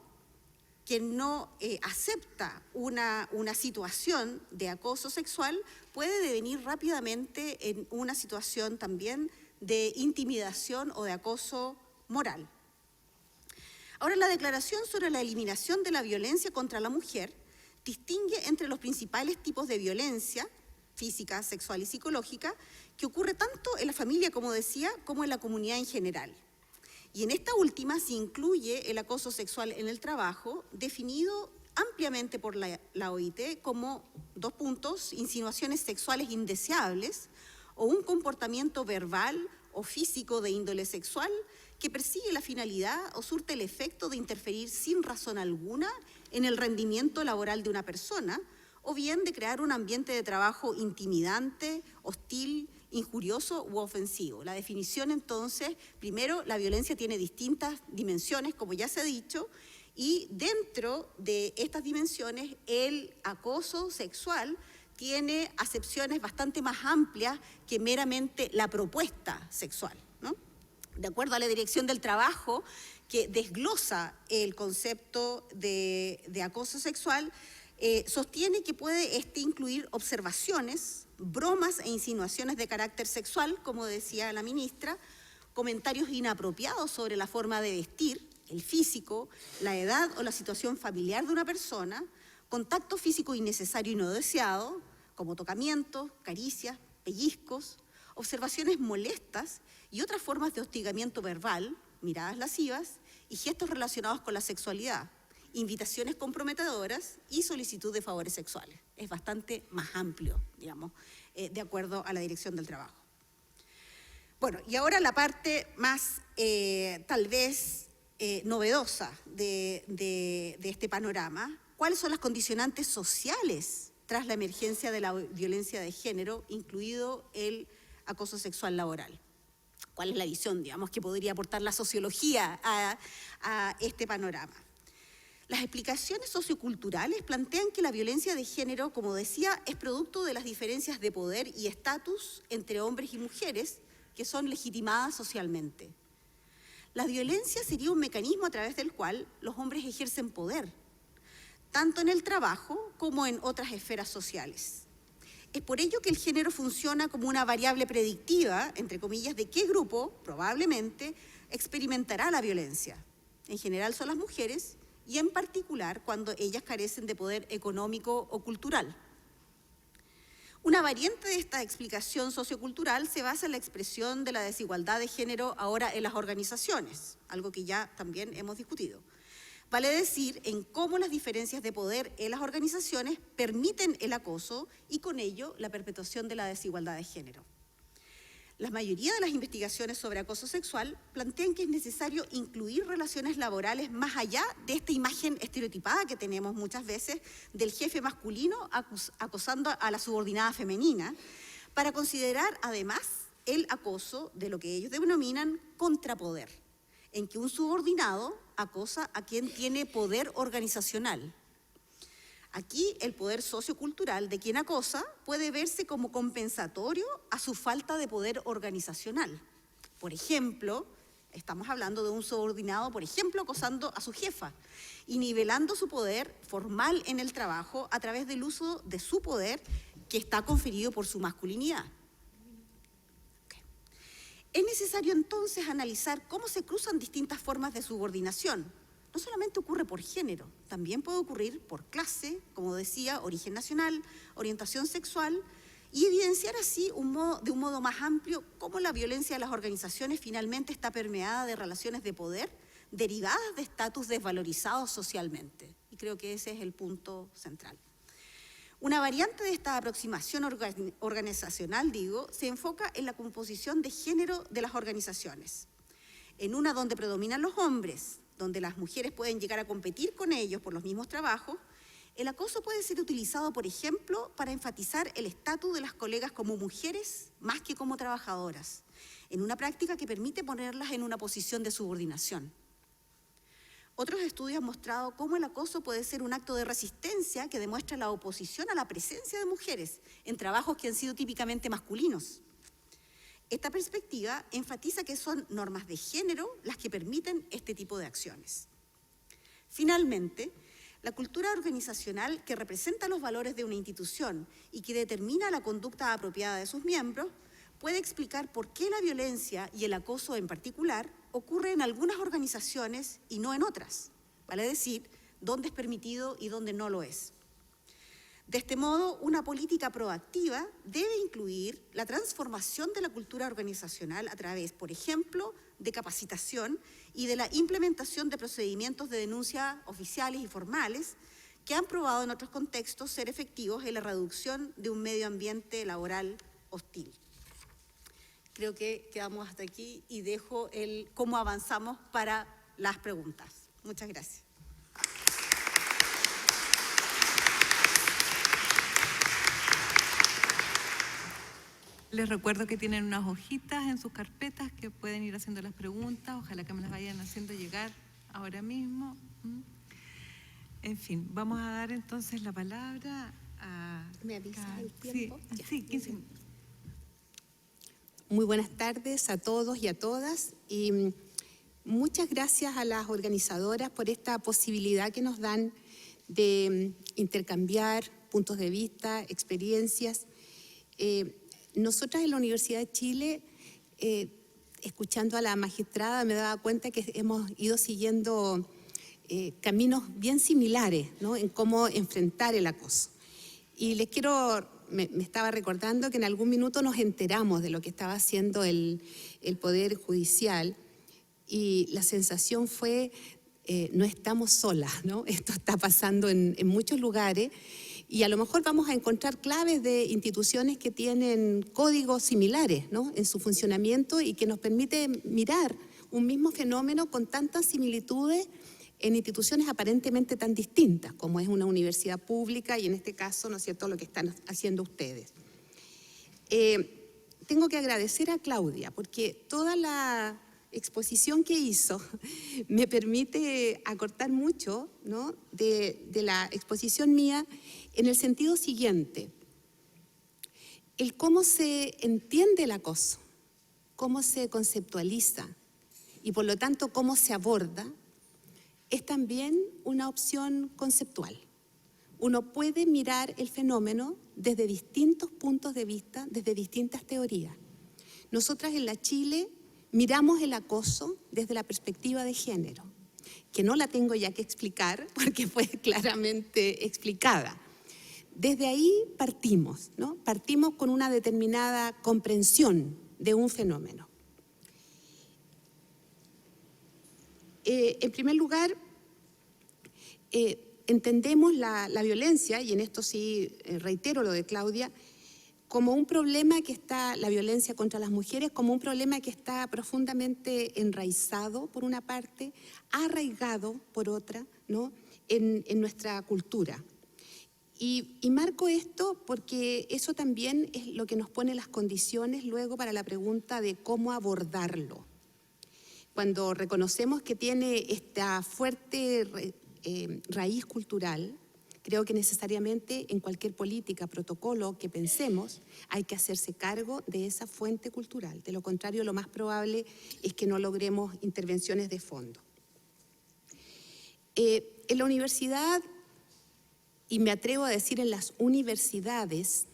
acepta una situación de acoso sexual puede devenir rápidamente en una situación también de intimidación o de acoso moral. Ahora, la Declaración sobre la Eliminación de la Violencia contra la Mujer distingue entre los principales tipos de violencia física, sexual y psicológica que ocurre tanto en la familia, como decía, como en la comunidad en general. Y en esta última se incluye el acoso sexual en el trabajo, definido ampliamente por la OIT como, 2 puntos, insinuaciones sexuales indeseables o un comportamiento verbal o físico de índole sexual que persigue la finalidad o surte el efecto de interferir sin razón alguna en el rendimiento laboral de una persona, o bien de crear un ambiente de trabajo intimidante, hostil, injurioso u ofensivo. La definición, entonces, primero, la violencia tiene distintas dimensiones, como ya se ha dicho, y dentro de estas dimensiones, el acoso sexual tiene acepciones bastante más amplias que meramente la propuesta sexual, ¿no? De acuerdo a la Dirección del Trabajo, que desglosa el concepto de acoso sexual, sostiene que puede incluir observaciones, bromas e insinuaciones de carácter sexual, como decía la ministra, comentarios inapropiados sobre la forma de vestir, el físico, la edad o la situación familiar de una persona, contacto físico innecesario y no deseado, como tocamientos, caricias, pellizcos, observaciones molestas y otras formas de hostigamiento verbal, miradas lascivas y gestos relacionados con la sexualidad, invitaciones comprometedoras y solicitud de favores sexuales. Es bastante más amplio, digamos, de acuerdo a la Dirección del Trabajo. Bueno, y ahora la parte más, tal vez, novedosa de este panorama. ¿Cuáles son las condicionantes sociales tras la emergencia de la violencia de género, incluido el acoso sexual laboral? ¿Cuál es la visión, digamos, que podría aportar la sociología a este panorama? Las explicaciones socioculturales plantean que la violencia de género, como decía, es producto de las diferencias de poder y estatus entre hombres y mujeres que son legitimadas socialmente. La violencia sería un mecanismo a través del cual los hombres ejercen poder, tanto en el trabajo como en otras esferas sociales. Es por ello que el género funciona como una variable predictiva, entre comillas, de qué grupo probablemente experimentará la violencia. En general son las mujeres, y en particular cuando ellas carecen de poder económico o cultural. Una variante de esta explicación sociocultural se basa en la expresión de la desigualdad de género ahora en las organizaciones, algo que ya también hemos discutido. Vale decir, en cómo las diferencias de poder en las organizaciones permiten el acoso y con ello la perpetuación de la desigualdad de género. La mayoría de las investigaciones sobre acoso sexual plantean que es necesario incluir relaciones laborales más allá de esta imagen estereotipada que tenemos muchas veces del jefe masculino acosando a la subordinada femenina, para considerar además el acoso de lo que ellos denominan contrapoder, en que un subordinado acosa a quien tiene poder organizacional. Aquí el poder sociocultural de quien acosa puede verse como compensatorio a su falta de poder organizacional. Por ejemplo, estamos hablando de un subordinado, por ejemplo, acosando a su jefa y nivelando su poder formal en el trabajo a través del uso de su poder que está conferido por su masculinidad. Es necesario entonces analizar cómo se cruzan distintas formas de subordinación. No solamente ocurre por género, también puede ocurrir por clase, como decía, origen nacional, orientación sexual, y evidenciar así de un modo más amplio cómo la violencia de las organizaciones finalmente está permeada de relaciones de poder derivadas de estatus desvalorizados socialmente. Y creo que ese es el punto central. Una variante de esta aproximación organizacional, se enfoca en la composición de género de las organizaciones. En una donde predominan los hombres, donde las mujeres pueden llegar a competir con ellos por los mismos trabajos, el acoso puede ser utilizado, por ejemplo, para enfatizar el estatus de las colegas como mujeres más que como trabajadoras, en una práctica que permite ponerlas en una posición de subordinación. Otros estudios han mostrado cómo el acoso puede ser un acto de resistencia que demuestra la oposición a la presencia de mujeres en trabajos que han sido típicamente masculinos. Esta perspectiva enfatiza que son normas de género las que permiten este tipo de acciones. Finalmente, la cultura organizacional que representa los valores de una institución y que determina la conducta apropiada de sus miembros puede explicar por qué la violencia y el acoso en particular ocurre en algunas organizaciones y no en otras, vale decir, dónde es permitido y dónde no lo es. De este modo, una política proactiva debe incluir la transformación de la cultura organizacional a través, por ejemplo, de capacitación y de la implementación de procedimientos de denuncia oficiales y formales que han probado en otros contextos ser efectivos en la reducción de un medio ambiente laboral hostil. Creo que quedamos hasta aquí y dejo cómo avanzamos para las preguntas. Muchas gracias. Les recuerdo que tienen unas hojitas en sus carpetas que pueden ir haciendo las preguntas. Ojalá que me las vayan haciendo llegar ahora mismo. En fin, vamos a dar entonces la palabra a... ¿Me avisas el tiempo? Sí, 15 minutos. Muy buenas tardes a todos y a todas. Y muchas gracias a las organizadoras por esta posibilidad que nos dan de intercambiar puntos de vista, experiencias. Nosotras en la Universidad de Chile, escuchando a la magistrada, me daba cuenta que hemos ido siguiendo caminos bien similares, ¿no?, en cómo enfrentar el acoso. Y les me estaba recordando que en algún minuto nos enteramos de lo que estaba haciendo el Poder Judicial y la sensación fue, no estamos solas, ¿no? Esto está pasando en muchos lugares. Y a lo mejor vamos a encontrar claves de instituciones que tienen códigos similares, ¿no?, en su funcionamiento y que nos permite mirar un mismo fenómeno con tantas similitudes en instituciones aparentemente tan distintas como es una universidad pública y en este caso, ¿no es cierto?, lo que están haciendo ustedes. Tengo que agradecer a Claudia porque toda la exposición que hizo me permite acortar mucho, ¿no?, de la exposición mía en el sentido siguiente: el cómo se entiende el acoso, cómo se conceptualiza y por lo tanto cómo se aborda es también una opción conceptual. Uno puede mirar el fenómeno desde distintos puntos de vista, desde distintas teorías. Nosotras en la Chile miramos el acoso desde la perspectiva de género, que no la tengo ya que explicar porque fue claramente explicada. Desde ahí partimos, ¿no? Partimos con una determinada comprensión de un fenómeno. En primer lugar, entendemos la violencia, y en esto sí reitero lo de Claudia, como un problema que está, la violencia contra las mujeres, como un problema que está profundamente enraizado por una parte, arraigado por otra, ¿no?, en nuestra cultura. Y marco esto porque eso también es lo que nos pone las condiciones luego para la pregunta de cómo abordarlo. Cuando reconocemos que tiene esta fuerte raíz cultural, Creo que necesariamente en cualquier política, protocolo que pensemos, hay que hacerse cargo de esa fuente cultural. De lo contrario, lo más probable es que no logremos intervenciones de fondo. En la universidad, y me atrevo a decir en las universidades,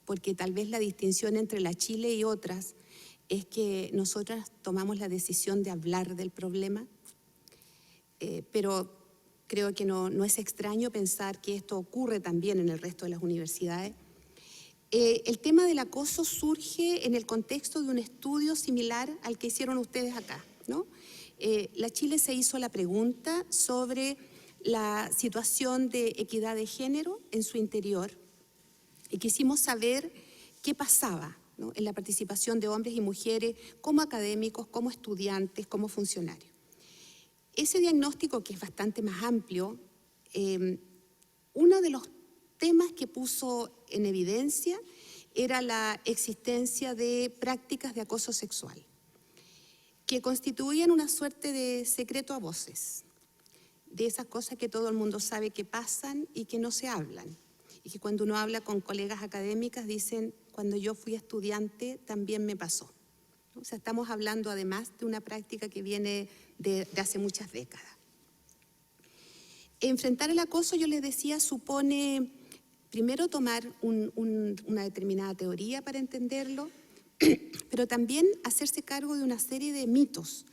porque tal vez la distinción entre la Chile y otras es que nosotras tomamos la decisión de hablar del problema, pero creo que no es extraño pensar que esto ocurre también en el resto de las universidades. El tema del acoso surge en el contexto de un estudio similar al que hicieron ustedes acá, ¿no? La Chile se hizo la pregunta sobre la situación de equidad de género en su interior y quisimos saber qué pasaba, ¿no?, en la participación de hombres y mujeres como académicos, como estudiantes, como funcionarios. Ese diagnóstico, que es bastante más amplio, uno de los temas que puso en evidencia era la existencia de prácticas de acoso sexual, que constituían una suerte de secreto a voces, de esas cosas que todo el mundo sabe que pasan y que no se hablan, y que cuando uno habla con colegas académicas dicen, cuando yo fui estudiante también me pasó. O sea, estamos hablando además de una práctica que viene de hace muchas décadas. Enfrentar el acoso, yo les decía, supone primero tomar una determinada teoría para entenderlo, pero también hacerse cargo de una serie de mitos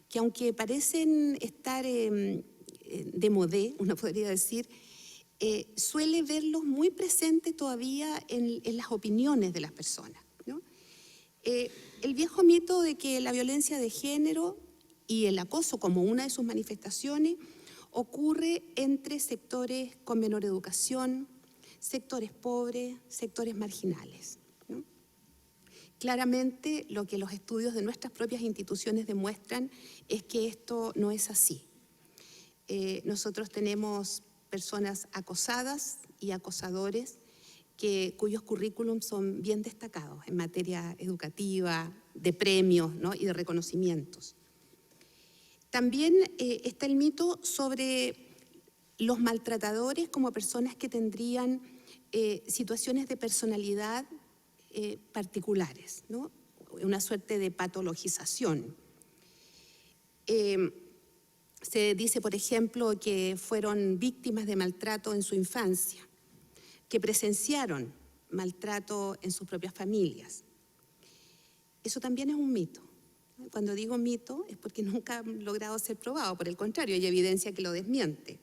que, aunque parecen estar de modé, uno podría decir, suele verlos muy presentes todavía en las opiniones de las personas, ¿no? El viejo mito de que la violencia de género y el acoso como una de sus manifestaciones ocurre entre sectores con menor educación, sectores pobres, sectores marginales, ¿no? Claramente lo que los estudios de nuestras propias instituciones demuestran es que esto no es así. Nosotros tenemos personas acosadas y acosadores cuyos currículums son bien destacados en materia educativa, de premios, ¿no?, y de reconocimientos. También está el mito sobre los maltratadores como personas que tendrían situaciones de personalidad particulares, ¿no?, una suerte de patologización. Se dice, por ejemplo, que fueron víctimas de maltrato en su infancia, que presenciaron maltrato en sus propias familias. Eso también es un mito. Cuando digo mito es porque nunca ha logrado ser probado, por el contrario, hay evidencia que lo desmiente.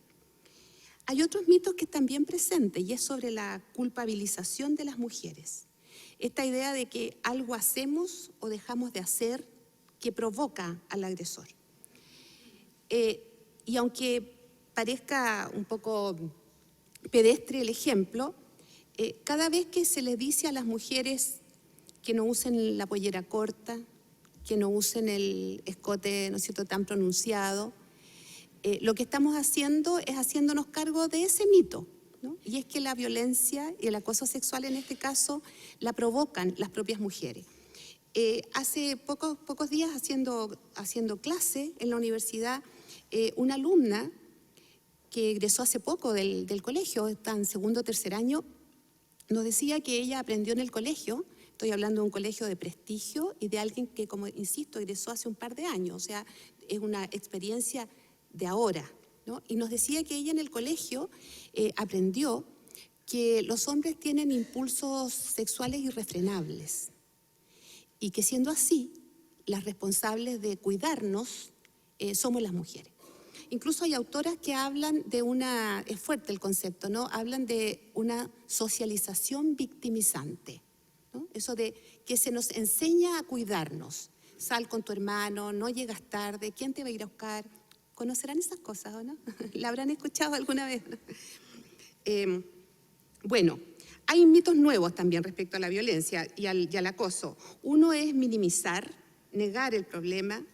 Hay otros mitos que están bien presentes y es sobre la culpabilización de las mujeres. Esta idea de que algo hacemos o dejamos de hacer que provoca al agresor. Y aunque parezca un poco pedestre el ejemplo, cada vez que se les dice a las mujeres que no usen la pollera corta, que no usen el escote, ¿no es cierto?, tan pronunciado, lo que estamos haciendo es haciéndonos cargo de ese mito, ¿no? Y es que la violencia y el acoso sexual en este caso la provocan las propias mujeres. Hace pocos días haciendo clase en la universidad, una alumna que egresó hace poco del colegio, está en segundo o tercer año, nos decía que ella aprendió en el colegio, estoy hablando de un colegio de prestigio y de alguien que, como insisto, egresó hace un par de años, o sea, es una experiencia de ahora, ¿no? Y nos decía que ella en el colegio aprendió que los hombres tienen impulsos sexuales irrefrenables y que, siendo así, las responsables de cuidarnos somos las mujeres. Incluso hay autoras que hablan de es fuerte el concepto, ¿no? Hablan de una socialización victimizante, ¿no? Eso de que se nos enseña a cuidarnos. Sal con tu hermano, no llegas tarde, ¿quién te va a ir a buscar? ¿Conocerán esas cosas o no? ¿La habrán escuchado alguna vez? Bueno, hay mitos nuevos también respecto a la violencia y al acoso. Uno es minimizar, negar el problema,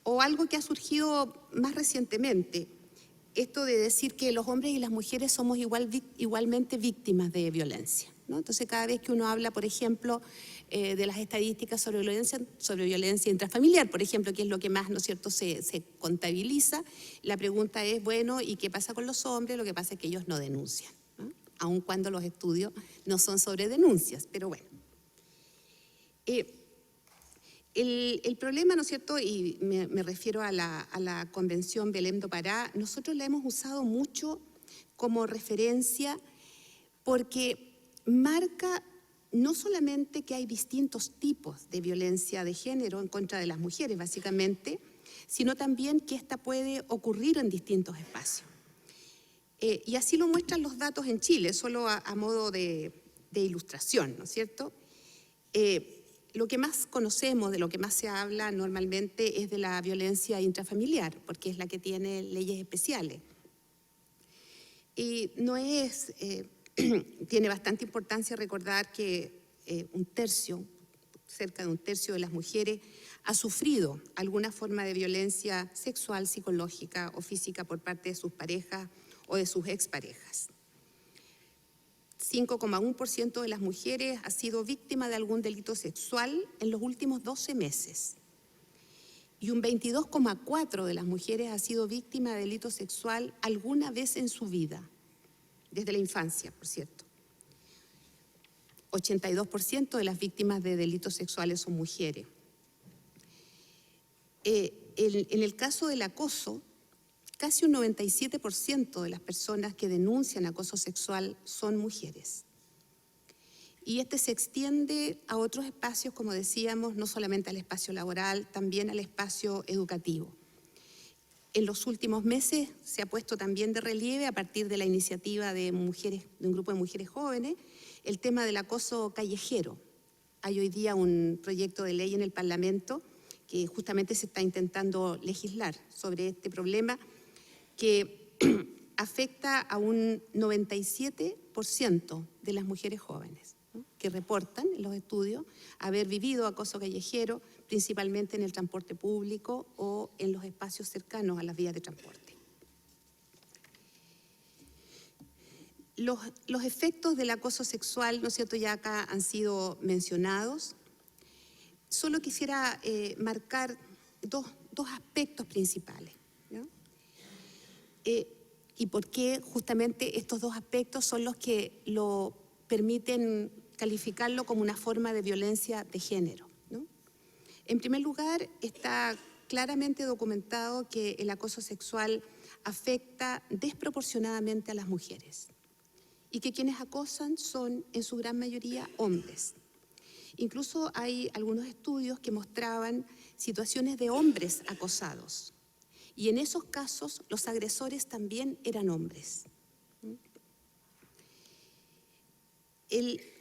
o algo que ha surgido más recientemente, esto de decir que los hombres y las mujeres somos igualmente víctimas de violencia, ¿no? Entonces, cada vez que uno habla, por ejemplo, de las estadísticas sobre violencia intrafamiliar, por ejemplo, que es lo que más, ¿no es cierto?, se contabiliza, la pregunta es, bueno, ¿y qué pasa con los hombres? Lo que pasa es que ellos no denuncian, ¿no? Aun cuando los estudios no son sobre denuncias, pero bueno. El problema, ¿no es cierto?, y me refiero a la Convención Belém do Pará, nosotros la hemos usado mucho como referencia porque marca no solamente que hay distintos tipos de violencia de género en contra de las mujeres, básicamente, sino también que esta puede ocurrir en distintos espacios. Y así lo muestran los datos en Chile, solo a modo de ilustración, ¿no es cierto? Lo que más conocemos, de lo que más se habla normalmente es de la violencia intrafamiliar, porque es la que tiene leyes especiales. Y no es, tiene bastante importancia recordar que cerca de un tercio de las mujeres ha sufrido alguna forma de violencia sexual, psicológica o física por parte de sus parejas o de sus exparejas. 5,1% de las mujeres ha sido víctima de algún delito sexual en los últimos 12 meses. Y un 22,4% de las mujeres ha sido víctima de delito sexual alguna vez en su vida, desde la infancia, por cierto. 82% de las víctimas de delitos sexuales son mujeres. En el caso del acoso, casi un 97% de las personas que denuncian acoso sexual son mujeres. Y este se extiende a otros espacios, como decíamos, no solamente al espacio laboral, también al espacio educativo. En los últimos meses se ha puesto también de relieve, a partir de la iniciativa de un grupo de mujeres jóvenes, el tema del acoso callejero. Hay hoy día un proyecto de ley en el Parlamento que justamente se está intentando legislar sobre este problema, que afecta a un 97% de las mujeres jóvenes, ¿no?, que reportan en los estudios haber vivido acoso callejero, principalmente en el transporte público o en los espacios cercanos a las vías de transporte. Los efectos del acoso sexual, ¿no es cierto?, ya acá han sido mencionados. Solo quisiera marcar dos aspectos principales, ¿no? Y por qué justamente estos dos aspectos son los que lo permiten calificarlo como una forma de violencia de género, ¿no? En primer lugar, está claramente documentado que el acoso sexual afecta desproporcionadamente a las mujeres y que quienes acosan son en su gran mayoría hombres. Incluso hay algunos estudios que mostraban situaciones de hombres acosados. Y en esos casos, los agresores también eran hombres.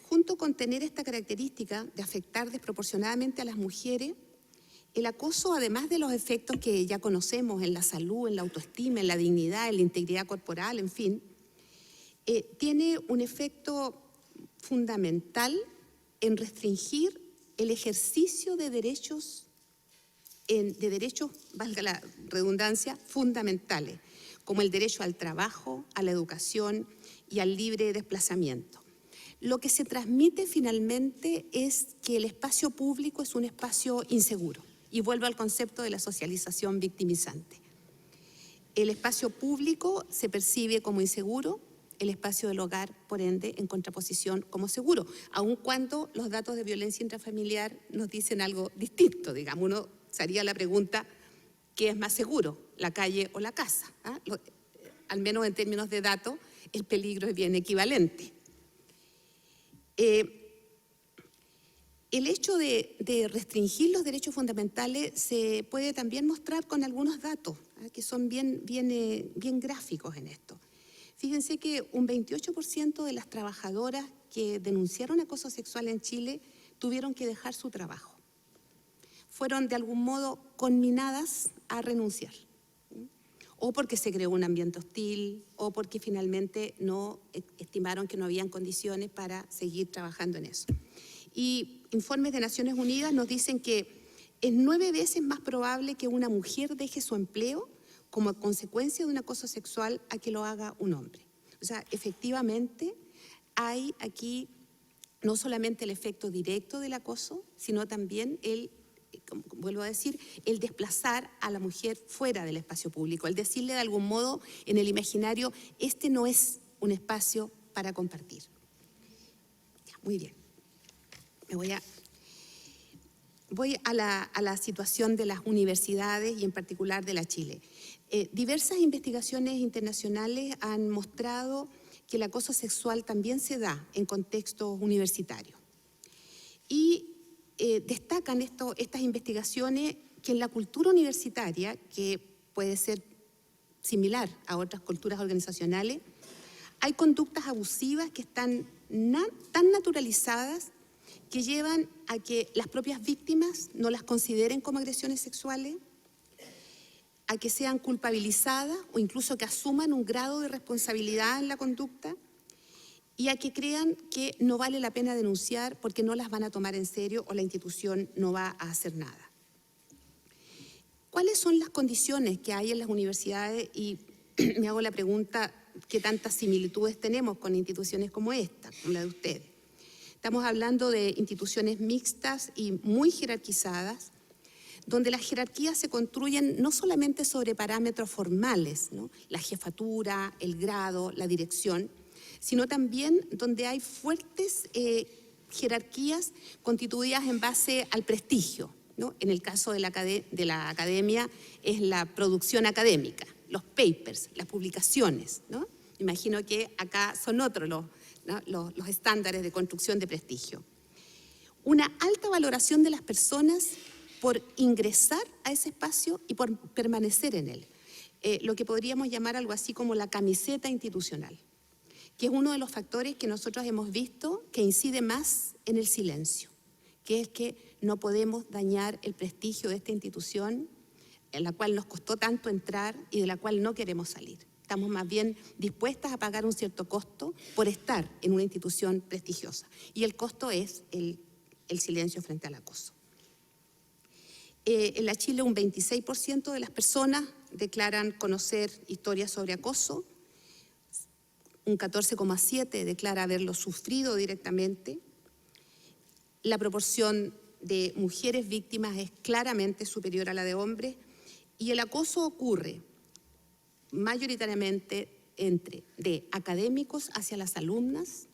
Junto con tener esta característica de afectar desproporcionadamente a las mujeres, el acoso, además de los efectos que ya conocemos en la salud, en la autoestima, en la dignidad, en la integridad corporal, en fin, tiene un efecto fundamental en restringir el ejercicio de derechos, valga la redundancia, fundamentales, como el derecho al trabajo, a la educación y al libre desplazamiento. Lo que se transmite finalmente es que el espacio público es un espacio inseguro. Y vuelvo al concepto de la socialización victimizante. El espacio público se percibe como inseguro, el espacio del hogar, por ende, en contraposición como seguro, aun cuando los datos de violencia intrafamiliar nos dicen algo distinto, digamos. Uno se haría la pregunta, ¿qué es más seguro, la calle o la casa? ¿Ah? Al menos en términos de datos, el peligro es bien equivalente. El hecho de restringir los derechos fundamentales se puede también mostrar con algunos datos, que son bien gráficos en esto. Fíjense que un 28% de las trabajadoras que denunciaron acoso sexual en Chile tuvieron que dejar su trabajo. Fueron de algún modo conminadas a renunciar, o porque se creó un ambiente hostil, o porque finalmente no estimaron que no habían condiciones para seguir trabajando en eso. Y informes de Naciones Unidas nos dicen que es 9 veces más probable que una mujer deje su empleo como consecuencia de un acoso sexual a que lo haga un hombre. O sea, efectivamente hay aquí no solamente el efecto directo del acoso, sino también como vuelvo a decir, el desplazar a la mujer fuera del espacio público, el decirle de algún modo en el imaginario, este no es un espacio para compartir. Ya, muy bien. Voy a la situación de las universidades y en particular de la Chile. Diversas investigaciones internacionales han mostrado que el acoso sexual también se da en contextos universitarios. Y destacan estas investigaciones que en la cultura universitaria, que puede ser similar a otras culturas organizacionales, hay conductas abusivas que están tan naturalizadas que llevan a que las propias víctimas no las consideren como agresiones sexuales, a que sean culpabilizadas o incluso que asuman un grado de responsabilidad en la conducta y a que crean que no vale la pena denunciar porque no las van a tomar en serio o la institución no va a hacer nada. ¿Cuáles son las condiciones que hay en las universidades? Y me hago la pregunta, ¿qué tantas similitudes tenemos con instituciones como esta, como la de ustedes? Estamos hablando de instituciones mixtas y muy jerarquizadas, donde las jerarquías se construyen no solamente sobre parámetros formales, ¿no? La jefatura, el grado, la dirección, sino también donde hay fuertes jerarquías constituidas en base al prestigio, ¿no? En el caso de la academia es la producción académica, los papers, las publicaciones, ¿no? Imagino que acá son otros los estándares de construcción de prestigio. Una alta valoración de las personas por ingresar a ese espacio y por permanecer en él. Lo que podríamos llamar algo así como la camiseta institucional, que es uno de los factores que nosotros hemos visto que incide más en el silencio, que es que no podemos dañar el prestigio de esta institución en la cual nos costó tanto entrar y de la cual no queremos salir. Estamos más bien dispuestas a pagar un cierto costo por estar en una institución prestigiosa. Y el costo es el silencio frente al acoso. En la Chile un 26% de las personas declaran conocer historias sobre acoso, un 14,7% declara haberlo sufrido directamente. La proporción de mujeres víctimas es claramente superior a la de hombres y el acoso ocurre mayoritariamente de académicos hacia las alumnas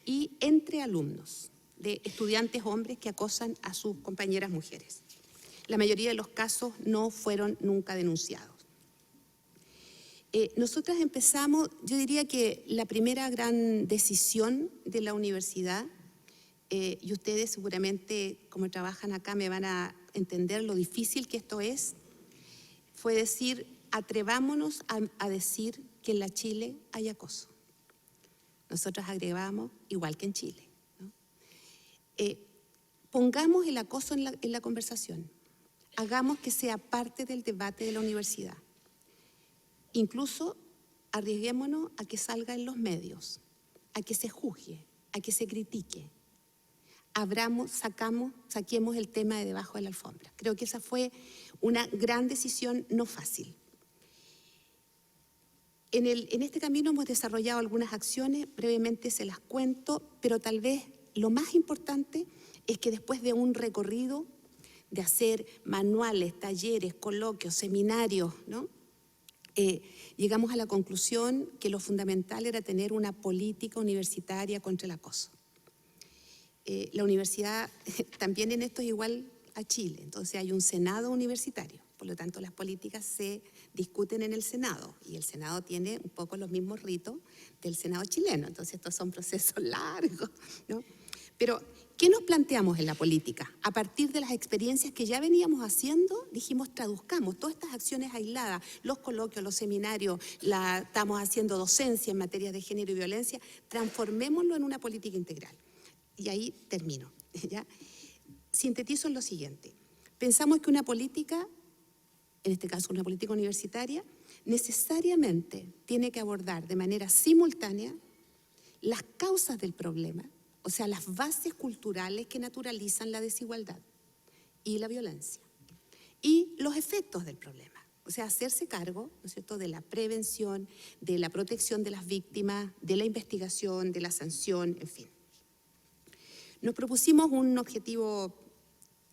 y entre alumnos, de estudiantes hombres que acosan a sus compañeras mujeres. La mayoría de los casos no fueron nunca denunciados. Nosotras empezamos, yo diría que la primera gran decisión de la universidad, y ustedes seguramente como trabajan acá me van a entender lo difícil que esto es, fue decir, atrevámonos a decir que en la Chile hay acoso. Nosotros agregamos igual que en Chile, ¿no? Pongamos el acoso en la conversación, hagamos que sea parte del debate de la universidad. Incluso arriesguémonos a que salga en los medios, a que se juzgue, a que se critique. Saquemos el tema de debajo de la alfombra. Creo que esa fue una gran decisión no fácil. En este camino hemos desarrollado algunas acciones, brevemente se las cuento, pero tal vez lo más importante es que después de un recorrido de hacer manuales, talleres, coloquios, seminarios, ¿no? Llegamos a la conclusión que lo fundamental era tener una política universitaria contra el acoso. La universidad también en esto es igual a Chile, entonces hay un Senado universitario, por lo tanto las políticas se discuten en el Senado y el Senado tiene un poco los mismos ritos del Senado chileno, entonces estos son procesos largos, ¿no? Pero, ¿qué nos planteamos en la política? A partir de las experiencias que ya veníamos haciendo, dijimos, traduzcamos todas estas acciones aisladas, los coloquios, los seminarios, estamos haciendo docencia en materia de género y violencia, transformémoslo en una política integral. Y ahí termino, ¿ya? Sintetizo en lo siguiente. Pensamos que una política, en este caso una política universitaria, necesariamente tiene que abordar de manera simultánea las causas del problema, o sea, las bases culturales que naturalizan la desigualdad y la violencia, y los efectos del problema, o sea, hacerse cargo, ¿no es cierto?, de la prevención, de la protección de las víctimas, de la investigación, de la sanción, en fin. Nos propusimos un objetivo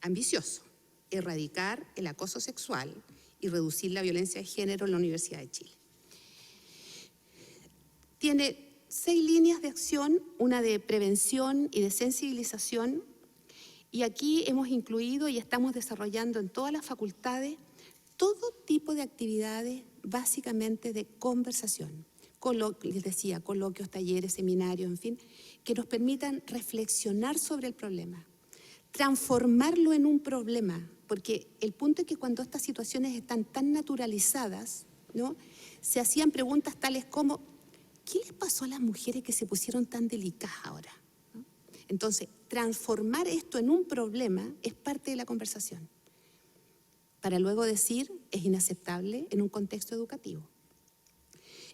ambicioso: erradicar el acoso sexual y reducir la violencia de género en la Universidad de Chile. Tiene 6 líneas de acción, una de prevención y de sensibilización, y aquí hemos incluido y estamos desarrollando en todas las facultades todo tipo de actividades básicamente de conversación, les decía, coloquios, talleres, seminarios, en fin, que nos permitan reflexionar sobre el problema, transformarlo en un problema, porque el punto es que cuando estas situaciones están tan naturalizadas, ¿no?, se hacían preguntas tales como: ¿qué les pasó a las mujeres que se pusieron tan delicadas ahora? ¿No? Entonces, transformar esto en un problema es parte de la conversación, para luego decir es inaceptable en un contexto educativo.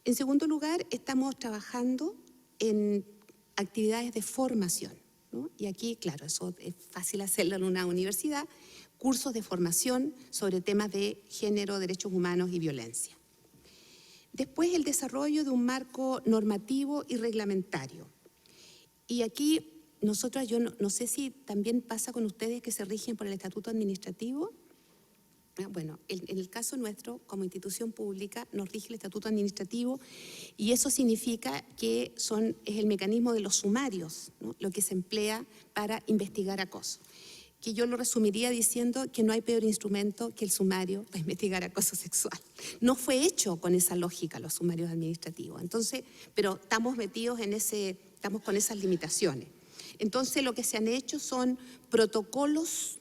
En segundo lugar, estamos trabajando en actividades de formación, ¿no? Y aquí, claro, eso es fácil hacerlo en una universidad, cursos de formación sobre temas de género, derechos humanos y violencia. Después, el desarrollo de un marco normativo y reglamentario. Y aquí nosotros, yo no sé si también pasa con ustedes que se rigen por el estatuto administrativo. Bueno, en el caso nuestro, como institución pública, nos rige el estatuto administrativo y eso significa que es el mecanismo de los sumarios, ¿no?, lo que se emplea para investigar acoso. Que yo lo resumiría diciendo que no hay peor instrumento que el sumario para investigar acoso sexual. No fue hecho con esa lógica los sumarios administrativos, entonces, pero estamos metidos en estamos con esas limitaciones. Entonces, lo que se han hecho son protocolos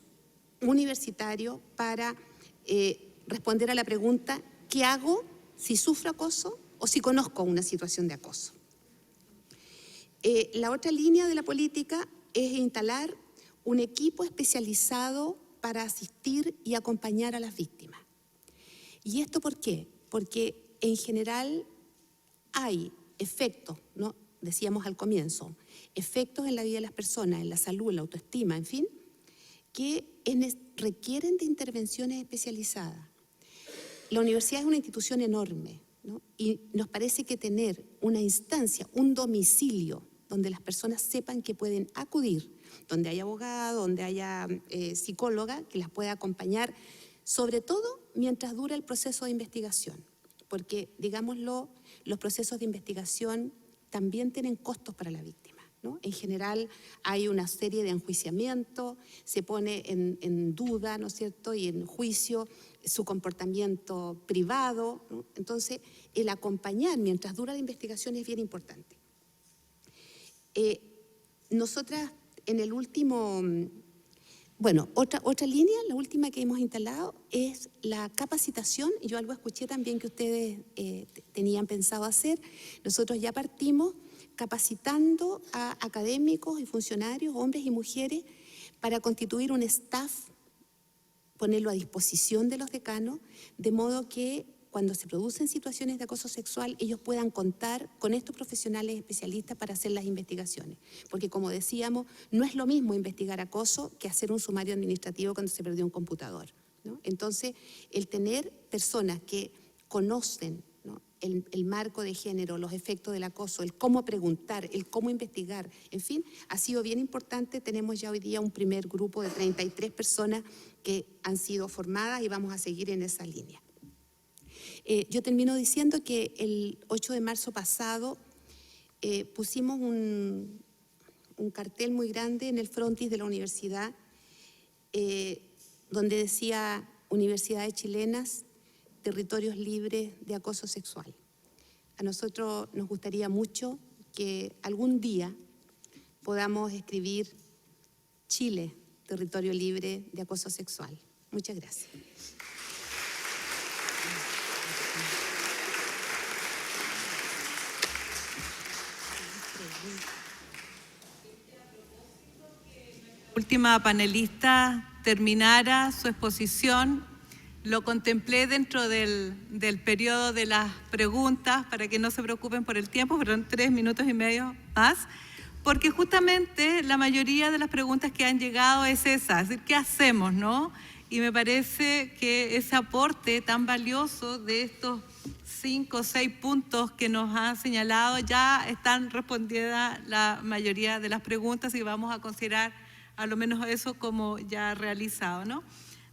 universitarios para responder a la pregunta: ¿qué hago si sufro acoso o si conozco una situación de acoso? La otra línea de la política es instalar un equipo especializado para asistir y acompañar a las víctimas. ¿Y esto por qué? Porque en general hay efectos, ¿no?, decíamos al comienzo, efectos en la vida de las personas, en la salud, en la autoestima, en fin, que requieren de intervenciones especializadas. La universidad es una institución enorme, ¿no?, y nos parece que tener una instancia, un domicilio donde las personas sepan que pueden acudir, donde haya abogado, donde haya psicóloga que las pueda acompañar, sobre todo mientras dura el proceso de investigación, porque, digámoslo, los procesos de investigación también tienen costos para la víctima, ¿no? En general hay una serie de enjuiciamientos, se pone en duda, ¿no es cierto?, y en juicio su comportamiento privado, ¿no? Entonces, el acompañar mientras dura la investigación es bien importante. Nosotras, en el último, bueno, otra línea, la última que hemos instalado es la capacitación. Yo algo escuché también que ustedes tenían pensado hacer. Nosotros ya partimos capacitando a académicos y funcionarios, hombres y mujeres, para constituir un staff, ponerlo a disposición de los decanos, de modo que cuando se producen situaciones de acoso sexual, ellos puedan contar con estos profesionales especialistas para hacer las investigaciones. Porque, como decíamos, no es lo mismo investigar acoso que hacer un sumario administrativo cuando se perdió un computador, ¿no? Entonces, el tener personas que conocen, ¿no?, el marco de género, los efectos del acoso, el cómo preguntar, el cómo investigar, en fin, ha sido bien importante. Tenemos ya hoy día un primer grupo de 33 personas que han sido formadas y vamos a seguir en esa línea. Yo termino diciendo que el 8 de marzo pasado pusimos un cartel muy grande en el frontis de la universidad donde decía: Universidades chilenas, territorios libres de acoso sexual. A nosotros nos gustaría mucho que algún día podamos escribir Chile, territorio libre de acoso sexual. Muchas gracias. Última panelista terminara su exposición, lo contemplé dentro del periodo de las preguntas, para que no se preocupen por el tiempo, pero en 3 minutos y medio más, porque justamente la mayoría de las preguntas que han llegado es esa, es decir, ¿qué hacemos, no? Y me parece que ese aporte tan valioso de estos 5 o 6 puntos que nos ha señalado, ya están respondidas la mayoría de las preguntas y vamos a considerar a lo menos eso como ya realizado, ¿no?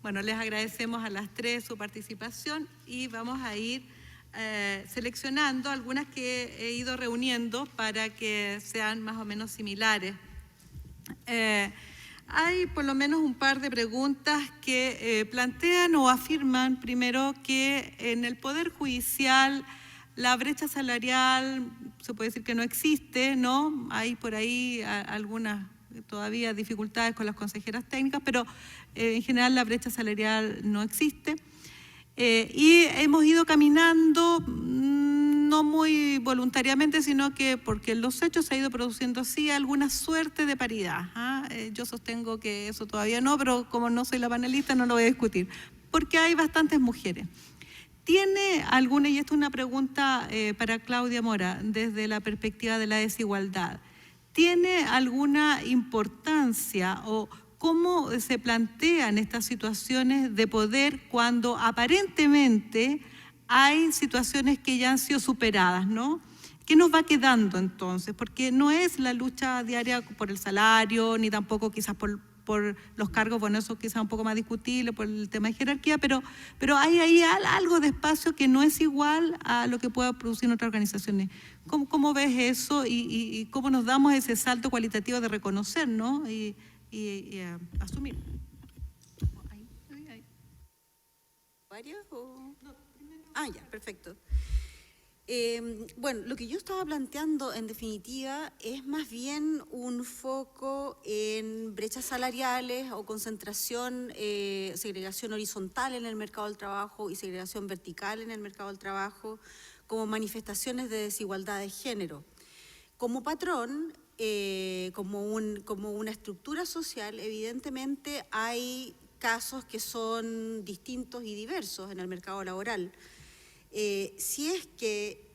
Bueno, les agradecemos a las tres su participación y vamos a ir seleccionando algunas que he ido reuniendo para que sean más o menos similares. Hay por lo menos un par de preguntas que plantean o afirman primero que en el Poder Judicial la brecha salarial se puede decir que no existe, ¿no? Hay por ahí algunas todavía dificultades con las consejeras técnicas, pero en general la brecha salarial no existe. Y hemos ido caminando, no muy voluntariamente, sino que porque en los hechos se ha ido produciendo así alguna suerte de paridad. Yo sostengo que eso todavía no, pero como no soy la panelista no lo voy a discutir, porque hay bastantes mujeres. ¿Tiene alguna, y esta es una pregunta para Claudia Mora, desde la perspectiva de la desigualdad, ¿tiene alguna importancia o cómo se plantean estas situaciones de poder cuando aparentemente hay situaciones que ya han sido superadas, ¿no? ¿Qué nos va quedando entonces? Porque no es la lucha diaria por el salario, ni tampoco quizás por los cargos, bueno, eso quizás un poco más discutible por el tema de jerarquía, pero hay ahí algo de espacio que no es igual a lo que pueda producir en otras organizaciones. ¿Cómo ves eso y cómo nos damos ese salto cualitativo de reconocer, ¿no? y asumir? ¿Varias o...? Ya, perfecto. Bueno, lo que yo estaba planteando en definitiva es más bien un foco en brechas salariales o concentración, segregación horizontal en el mercado del trabajo y segregación vertical en el mercado del trabajo como manifestaciones de desigualdad de género. Como patrón, como una estructura social, evidentemente hay casos que son distintos y diversos en el mercado laboral. Si es que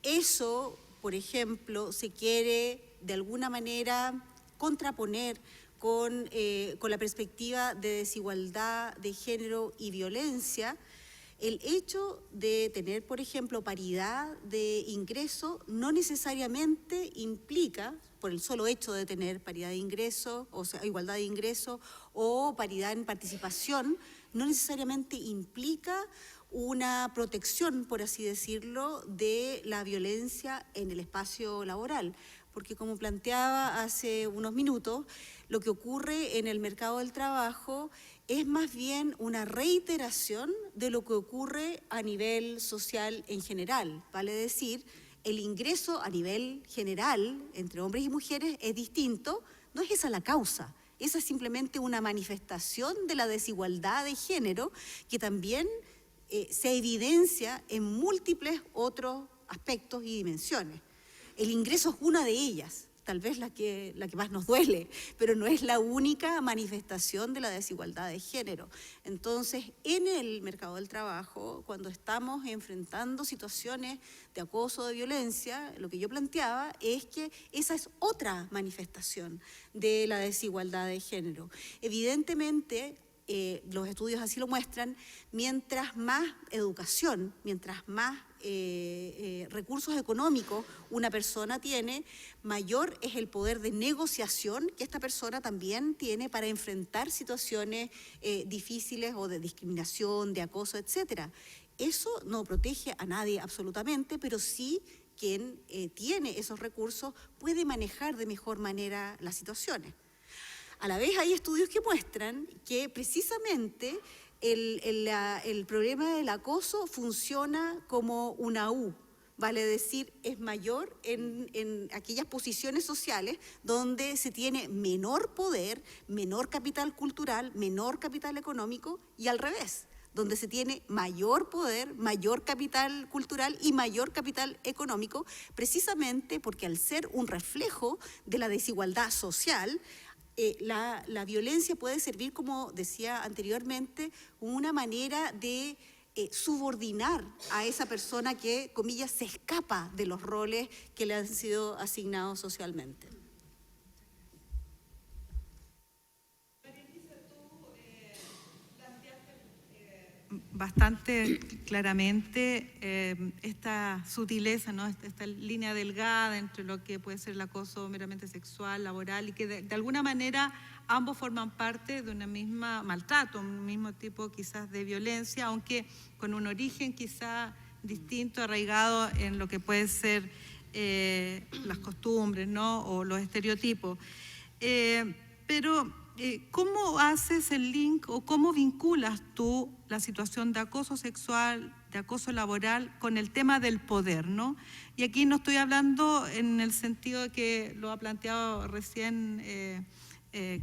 eso, por ejemplo, se quiere de alguna manera contraponer con la perspectiva de desigualdad de género y violencia, el hecho de tener, por ejemplo, paridad de ingreso no necesariamente implica, por el solo hecho de tener paridad de ingreso, o sea, igualdad de ingreso o paridad en participación, no necesariamente implica una protección, por así decirlo, de la violencia en el espacio laboral. Porque como planteaba hace unos minutos, lo que ocurre en el mercado del trabajo es más bien una reiteración de lo que ocurre a nivel social en general. Vale decir, el ingreso a nivel general entre hombres y mujeres es distinto, no es esa la causa. Esa es simplemente una manifestación de la desigualdad de género que también se evidencia en múltiples otros aspectos y dimensiones. El ingreso es una de ellas, tal vez la que más nos duele, pero no es la única manifestación de la desigualdad de género. Entonces, en el mercado del trabajo, cuando estamos enfrentando situaciones de acoso, de violencia, lo que yo planteaba es que esa es otra manifestación de la desigualdad de género. Evidentemente, los estudios así lo muestran, mientras más educación, mientras más recursos económicos una persona tiene, mayor es el poder de negociación que esta persona también tiene para enfrentar situaciones difíciles o de discriminación, de acoso, etcétera. Eso no protege a nadie absolutamente, pero sí quien tiene esos recursos puede manejar de mejor manera las situaciones. A la vez hay estudios que muestran que precisamente el problema del acoso funciona como una U, vale decir, es mayor en aquellas posiciones sociales donde se tiene menor poder, menor capital cultural, menor capital económico y al revés, donde se tiene mayor poder, mayor capital cultural y mayor capital económico, precisamente porque al ser un reflejo de la desigualdad social, la violencia puede servir, como decía anteriormente, una manera de subordinar a esa persona que, comillas, se escapa de los roles que le han sido asignados socialmente. bastante claramente esta sutileza, ¿no? Esta línea delgada entre lo que puede ser el acoso meramente sexual, laboral, y que de alguna manera ambos forman parte de una misma maltrato, un mismo tipo quizás de violencia, aunque con un origen quizás distinto, arraigado en lo que puede ser las costumbres, ¿no? O los estereotipos. Pero ¿cómo haces el link o cómo vinculas tú la situación de acoso sexual, de acoso laboral con el tema del poder, ¿no? Y aquí no estoy hablando en el sentido de que lo ha planteado recién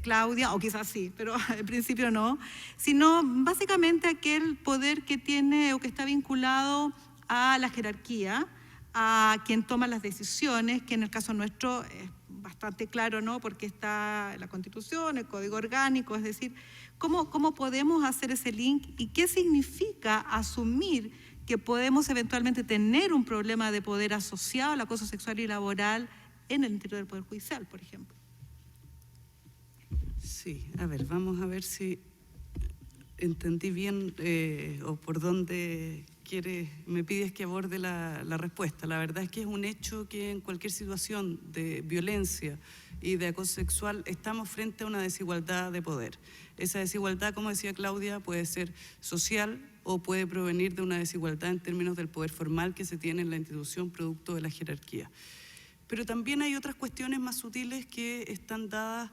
Claudia, o quizás sí, pero al principio no, sino básicamente aquel poder que tiene o que está vinculado a la jerarquía, a quien toma las decisiones, que en el caso nuestro es bastante claro, ¿no? Porque está la Constitución, el Código Orgánico, es decir, ¿cómo podemos hacer ese link y qué significa asumir que podemos eventualmente tener un problema de poder asociado al acoso sexual y laboral en el interior del Poder Judicial, por ejemplo? Sí, a ver, vamos a ver si entendí bien o por dónde me pides que aborde la respuesta. La verdad es que es un hecho que en cualquier situación de violencia y de acoso sexual estamos frente a una desigualdad de poder. Esa desigualdad, como decía Claudia, puede ser social o puede provenir de una desigualdad en términos del poder formal que se tiene en la institución producto de la jerarquía. Pero también hay otras cuestiones más sutiles que están dadas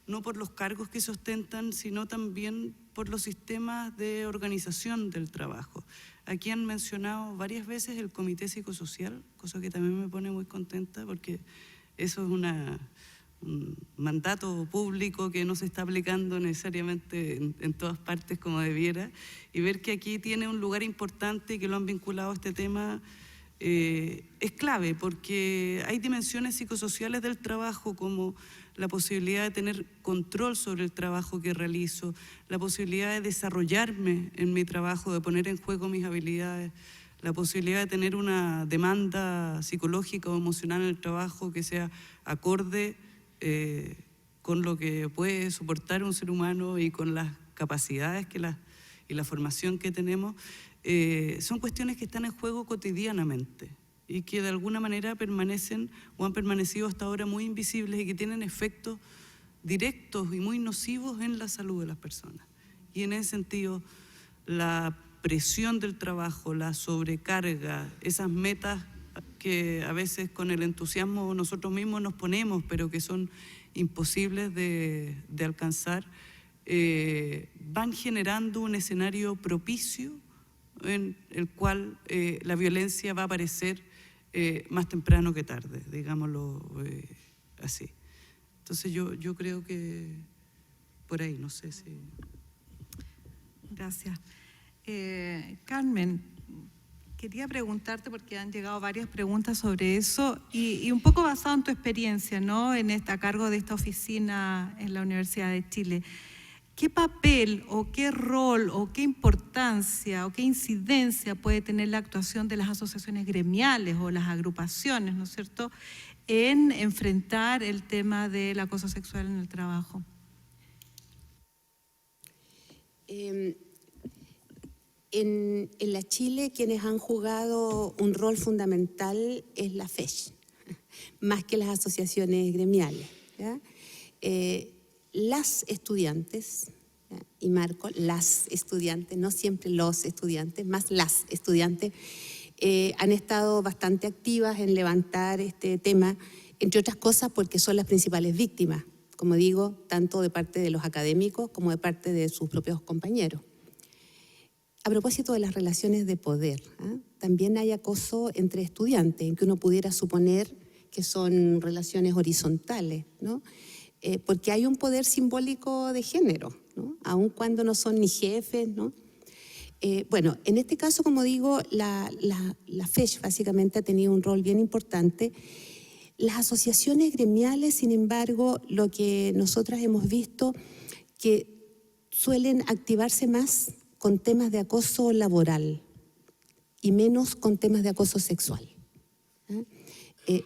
no por los cargos que se ostentan, sino también por los sistemas de organización del trabajo. Aquí han mencionado varias veces el Comité Psicosocial, cosa que también me pone muy contenta porque eso es un mandato público que no se está aplicando necesariamente en todas partes como debiera, y ver que aquí tiene un lugar importante y que lo han vinculado a este tema es clave, porque hay dimensiones psicosociales del trabajo como la posibilidad de tener control sobre el trabajo que realizo, la posibilidad de desarrollarme en mi trabajo, de poner en juego mis habilidades, la posibilidad de tener una demanda psicológica o emocional en el trabajo que sea acorde con lo que puede soportar un ser humano y con las capacidades y la formación que tenemos, son cuestiones que están en juego cotidianamente y que de alguna manera permanecen o han permanecido hasta ahora muy invisibles y que tienen efectos directos y muy nocivos en la salud de las personas. Y en ese sentido, la presión del trabajo, la sobrecarga, esas metas que a veces con el entusiasmo nosotros mismos nos ponemos, pero que son imposibles de alcanzar, van generando un escenario propicio en el cual la violencia va a aparecer más temprano que tarde, digámoslo así. Entonces yo creo que por ahí, no sé si... Gracias. Carmen, quería preguntarte, porque han llegado varias preguntas sobre eso, y un poco basado en tu experiencia, ¿no? A cargo de esta oficina en la Universidad de Chile. ¿Qué papel o qué rol o qué importancia o qué incidencia puede tener la actuación de las asociaciones gremiales o las agrupaciones, ¿no es cierto?, en enfrentar el tema del acoso sexual en el trabajo? En la Chile, quienes han jugado un rol fundamental es la FESH, más que las asociaciones gremiales, ¿ya? Las estudiantes, y marco, las estudiantes, no siempre los estudiantes, más las estudiantes, han estado bastante activas en levantar este tema, entre otras cosas porque son las principales víctimas, como digo, tanto de parte de los académicos como de parte de sus propios compañeros. A propósito de las relaciones de poder, también hay acoso entre estudiantes, en que uno pudiera suponer que son relaciones horizontales, ¿no? Porque hay un poder simbólico de género, ¿no? Aun cuando no son ni jefes, ¿no? Bueno, en este caso, como digo, la FESH básicamente ha tenido un rol bien importante. Las asociaciones gremiales, sin embargo, lo que nosotras hemos visto, que suelen activarse más con temas de acoso laboral y menos con temas de acoso sexual.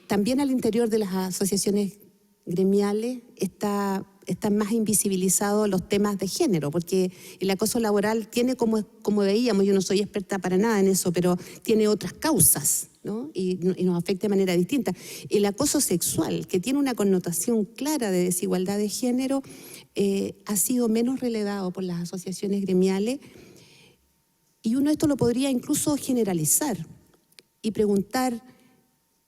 También al interior de las asociaciones gremiales está están más invisibilizados los temas de género, porque el acoso laboral tiene, como veíamos, yo no soy experta para nada en eso, pero tiene otras causas, ¿no? Y nos afecta de manera distinta. El acoso sexual, que tiene una connotación clara de desigualdad de género, ha sido menos relevado por las asociaciones gremiales, y uno esto lo podría incluso generalizar y preguntar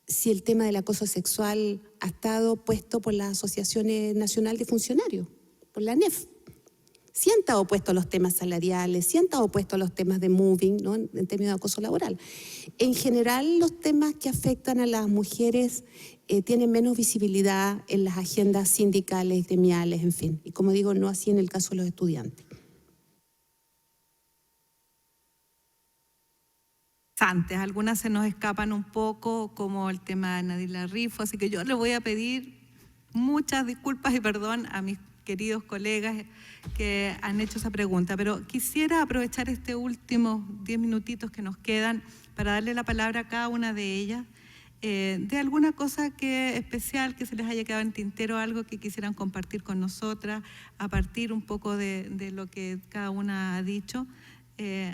si el tema del acoso sexual ha estado puesto por las asociaciones nacionales de funcionarios, por la ANEF. Sí han estado puestos los temas salariales, sí han estado puestos los temas de moving, ¿no? En términos de acoso laboral. En general, los temas que afectan a las mujeres tienen menos visibilidad en las agendas sindicales, gremiales, en fin. Y como digo, no así en el caso de los estudiantes. Algunas se nos escapan un poco, como el tema de Nadila Rifo, así que yo le voy a pedir muchas disculpas y perdón a mis queridos colegas que han hecho esa pregunta, pero quisiera aprovechar este últimos 10 minutitos que nos quedan para darle la palabra a cada una de ellas, de alguna cosa especial que se les haya quedado en tintero, algo que quisieran compartir con nosotras, a partir un poco de lo que cada una ha dicho.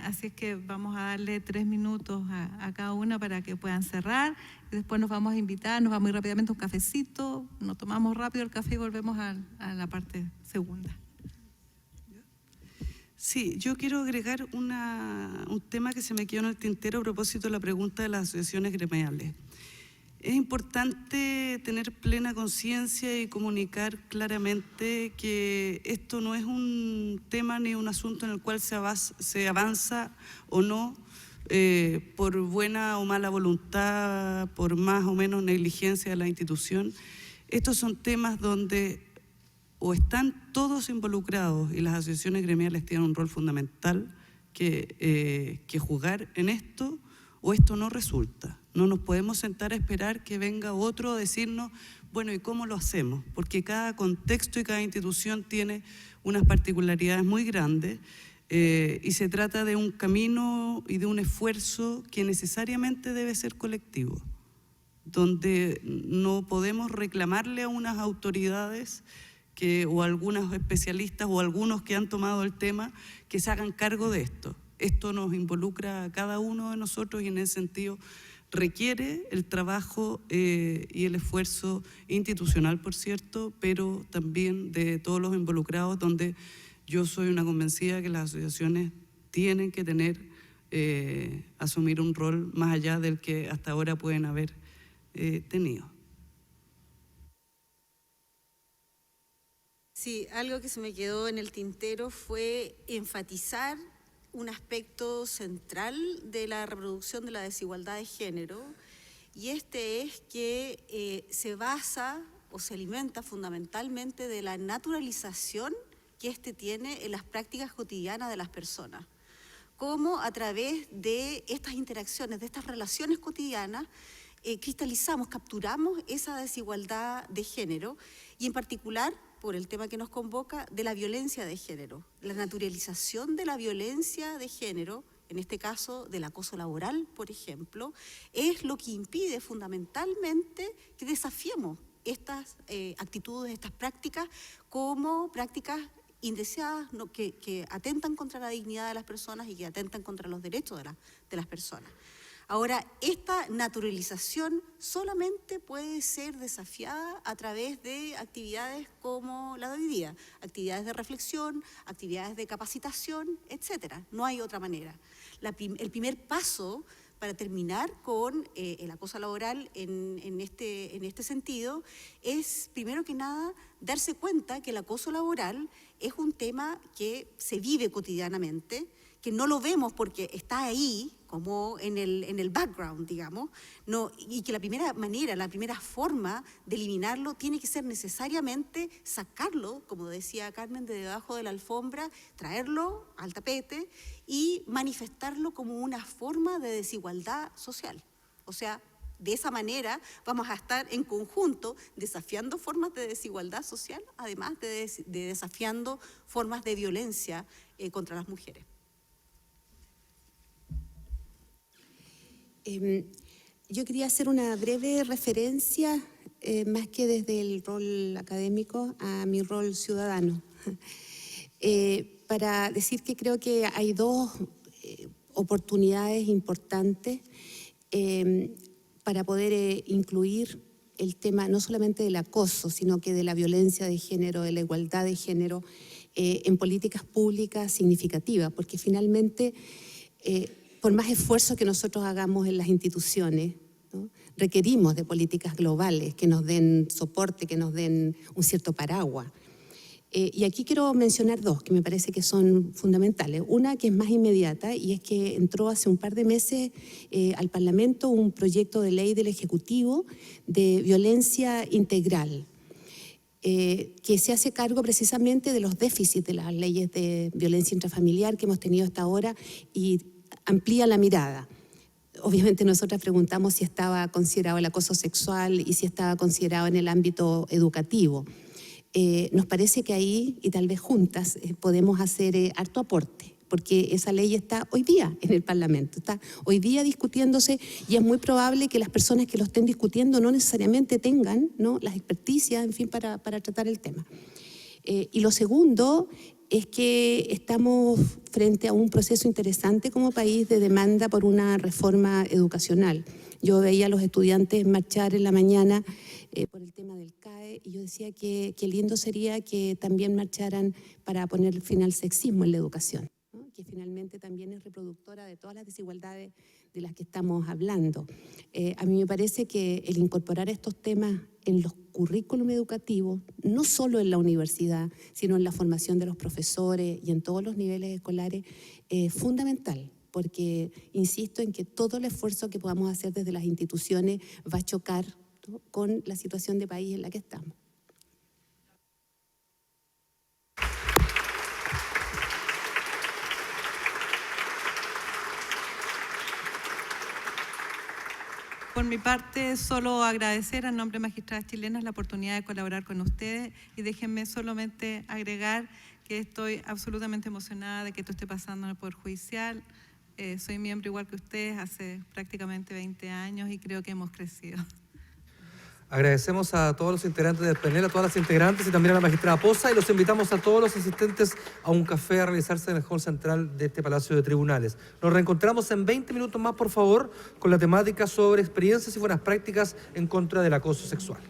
Así es que vamos a darle 3 minutos a cada una para que puedan cerrar. Y después nos vamos a invitar, nos vamos a ir rápidamente a un cafecito, nos tomamos rápido el café y volvemos a la parte segunda. Sí, yo quiero agregar un tema que se me quedó en el tintero a propósito de la pregunta de las asociaciones gremiales. Es importante tener plena conciencia y comunicar claramente que esto no es un tema ni un asunto en el cual se avanza o no por buena o mala voluntad, por más o menos negligencia de la institución. Estos son temas donde o están todos involucrados y las asociaciones gremiales tienen un rol fundamental que jugar en esto, o esto no resulta. No nos podemos sentar a esperar que venga otro a decirnos, bueno, ¿y cómo lo hacemos? Porque cada contexto y cada institución tiene unas particularidades muy grandes y se trata de un camino y de un esfuerzo que necesariamente debe ser colectivo, donde no podemos reclamarle a unas autoridades o algunos especialistas o algunos que han tomado el tema que se hagan cargo de esto. Esto nos involucra a cada uno de nosotros y en ese sentido requiere el trabajo y el esfuerzo institucional, por cierto, pero también de todos los involucrados, donde yo soy una convencida que las asociaciones tienen que asumir un rol más allá del que hasta ahora pueden haber tenido. Sí, algo que se me quedó en el tintero fue enfatizar un aspecto central de la reproducción de la desigualdad de género, y este es que se basa o se alimenta fundamentalmente de la naturalización que tiene en las prácticas cotidianas de las personas. Cómo a través de estas interacciones, de estas relaciones cotidianas, cristalizamos, capturamos esa desigualdad de género, y en particular, por el tema que nos convoca, de la violencia de género. La naturalización de la violencia de género, en este caso del acoso laboral, por ejemplo, es lo que impide fundamentalmente que desafiemos estas actitudes, estas prácticas, como prácticas indeseadas, ¿no? que atentan contra la dignidad de las personas y que atentan contra los derechos de las personas. Ahora, esta naturalización solamente puede ser desafiada a través de actividades como la de hoy día, actividades de reflexión, actividades de capacitación, etcétera. No hay otra manera. El primer paso para terminar con el acoso laboral en este sentido es, primero que nada, darse cuenta que el acoso laboral es un tema que se vive cotidianamente, que no lo vemos porque está ahí, como en el background, digamos, no, y que la primera manera, la primera forma de eliminarlo tiene que ser necesariamente sacarlo, como decía Carmen, de debajo de la alfombra, traerlo al tapete y manifestarlo como una forma de desigualdad social. O sea, de esa manera vamos a estar en conjunto desafiando formas de desigualdad social, además de desafiando formas de violencia contra las mujeres. Yo quería hacer una breve referencia más que desde el rol académico, a mi rol ciudadano. Para decir que creo que hay dos oportunidades importantes para poder incluir el tema no solamente del acoso, sino que de la violencia de género, de la igualdad de género, en políticas públicas significativas, porque finalmente, por más esfuerzo que nosotros hagamos en las instituciones, ¿no?, requerimos de políticas globales que nos den soporte, que nos den un cierto paraguas. Y aquí quiero mencionar dos que me parece que son fundamentales. Una que es más inmediata y es que entró hace un par de meses al Parlamento un proyecto de ley del Ejecutivo de violencia integral, que se hace cargo precisamente de los déficits de las leyes de violencia intrafamiliar que hemos tenido hasta ahora y amplía la mirada. Obviamente nosotras preguntamos si estaba considerado el acoso sexual y si estaba considerado en el ámbito educativo. Nos parece que ahí, y tal vez juntas, podemos hacer harto aporte, porque esa ley está hoy día en el Parlamento, está hoy día discutiéndose y es muy probable que las personas que lo estén discutiendo no necesariamente tengan, ¿no?, las experticias, en fin, para tratar el tema. Y lo segundo es que estamos frente a un proceso interesante como país de demanda por una reforma educacional. Yo veía a los estudiantes marchar en la mañana por el tema del CAE y yo decía que lindo sería que también marcharan para poner fin al sexismo en la educación, ¿no?, que finalmente también es reproductora de todas las desigualdades de las que estamos hablando. A mí me parece que el incorporar estos temas en los currículum educativos, no solo en la universidad, sino en la formación de los profesores y en todos los niveles escolares, es fundamental, porque insisto en que todo el esfuerzo que podamos hacer desde las instituciones va a chocar, ¿no?, con la situación de país en la que estamos. Por mi parte, solo agradecer en nombre de Magistradas Chilenas la oportunidad de colaborar con ustedes y déjenme solamente agregar que estoy absolutamente emocionada de que esto esté pasando en el Poder Judicial. Soy miembro igual que ustedes hace prácticamente 20 años y creo que hemos crecido. Agradecemos a todos los integrantes del panel, a todas las integrantes y también a la magistrada Poza, y los invitamos a todos los asistentes a un café a realizarse en el hall central de este Palacio de Tribunales. Nos reencontramos en 20 minutos más, por favor, con la temática sobre experiencias y buenas prácticas en contra del acoso sexual.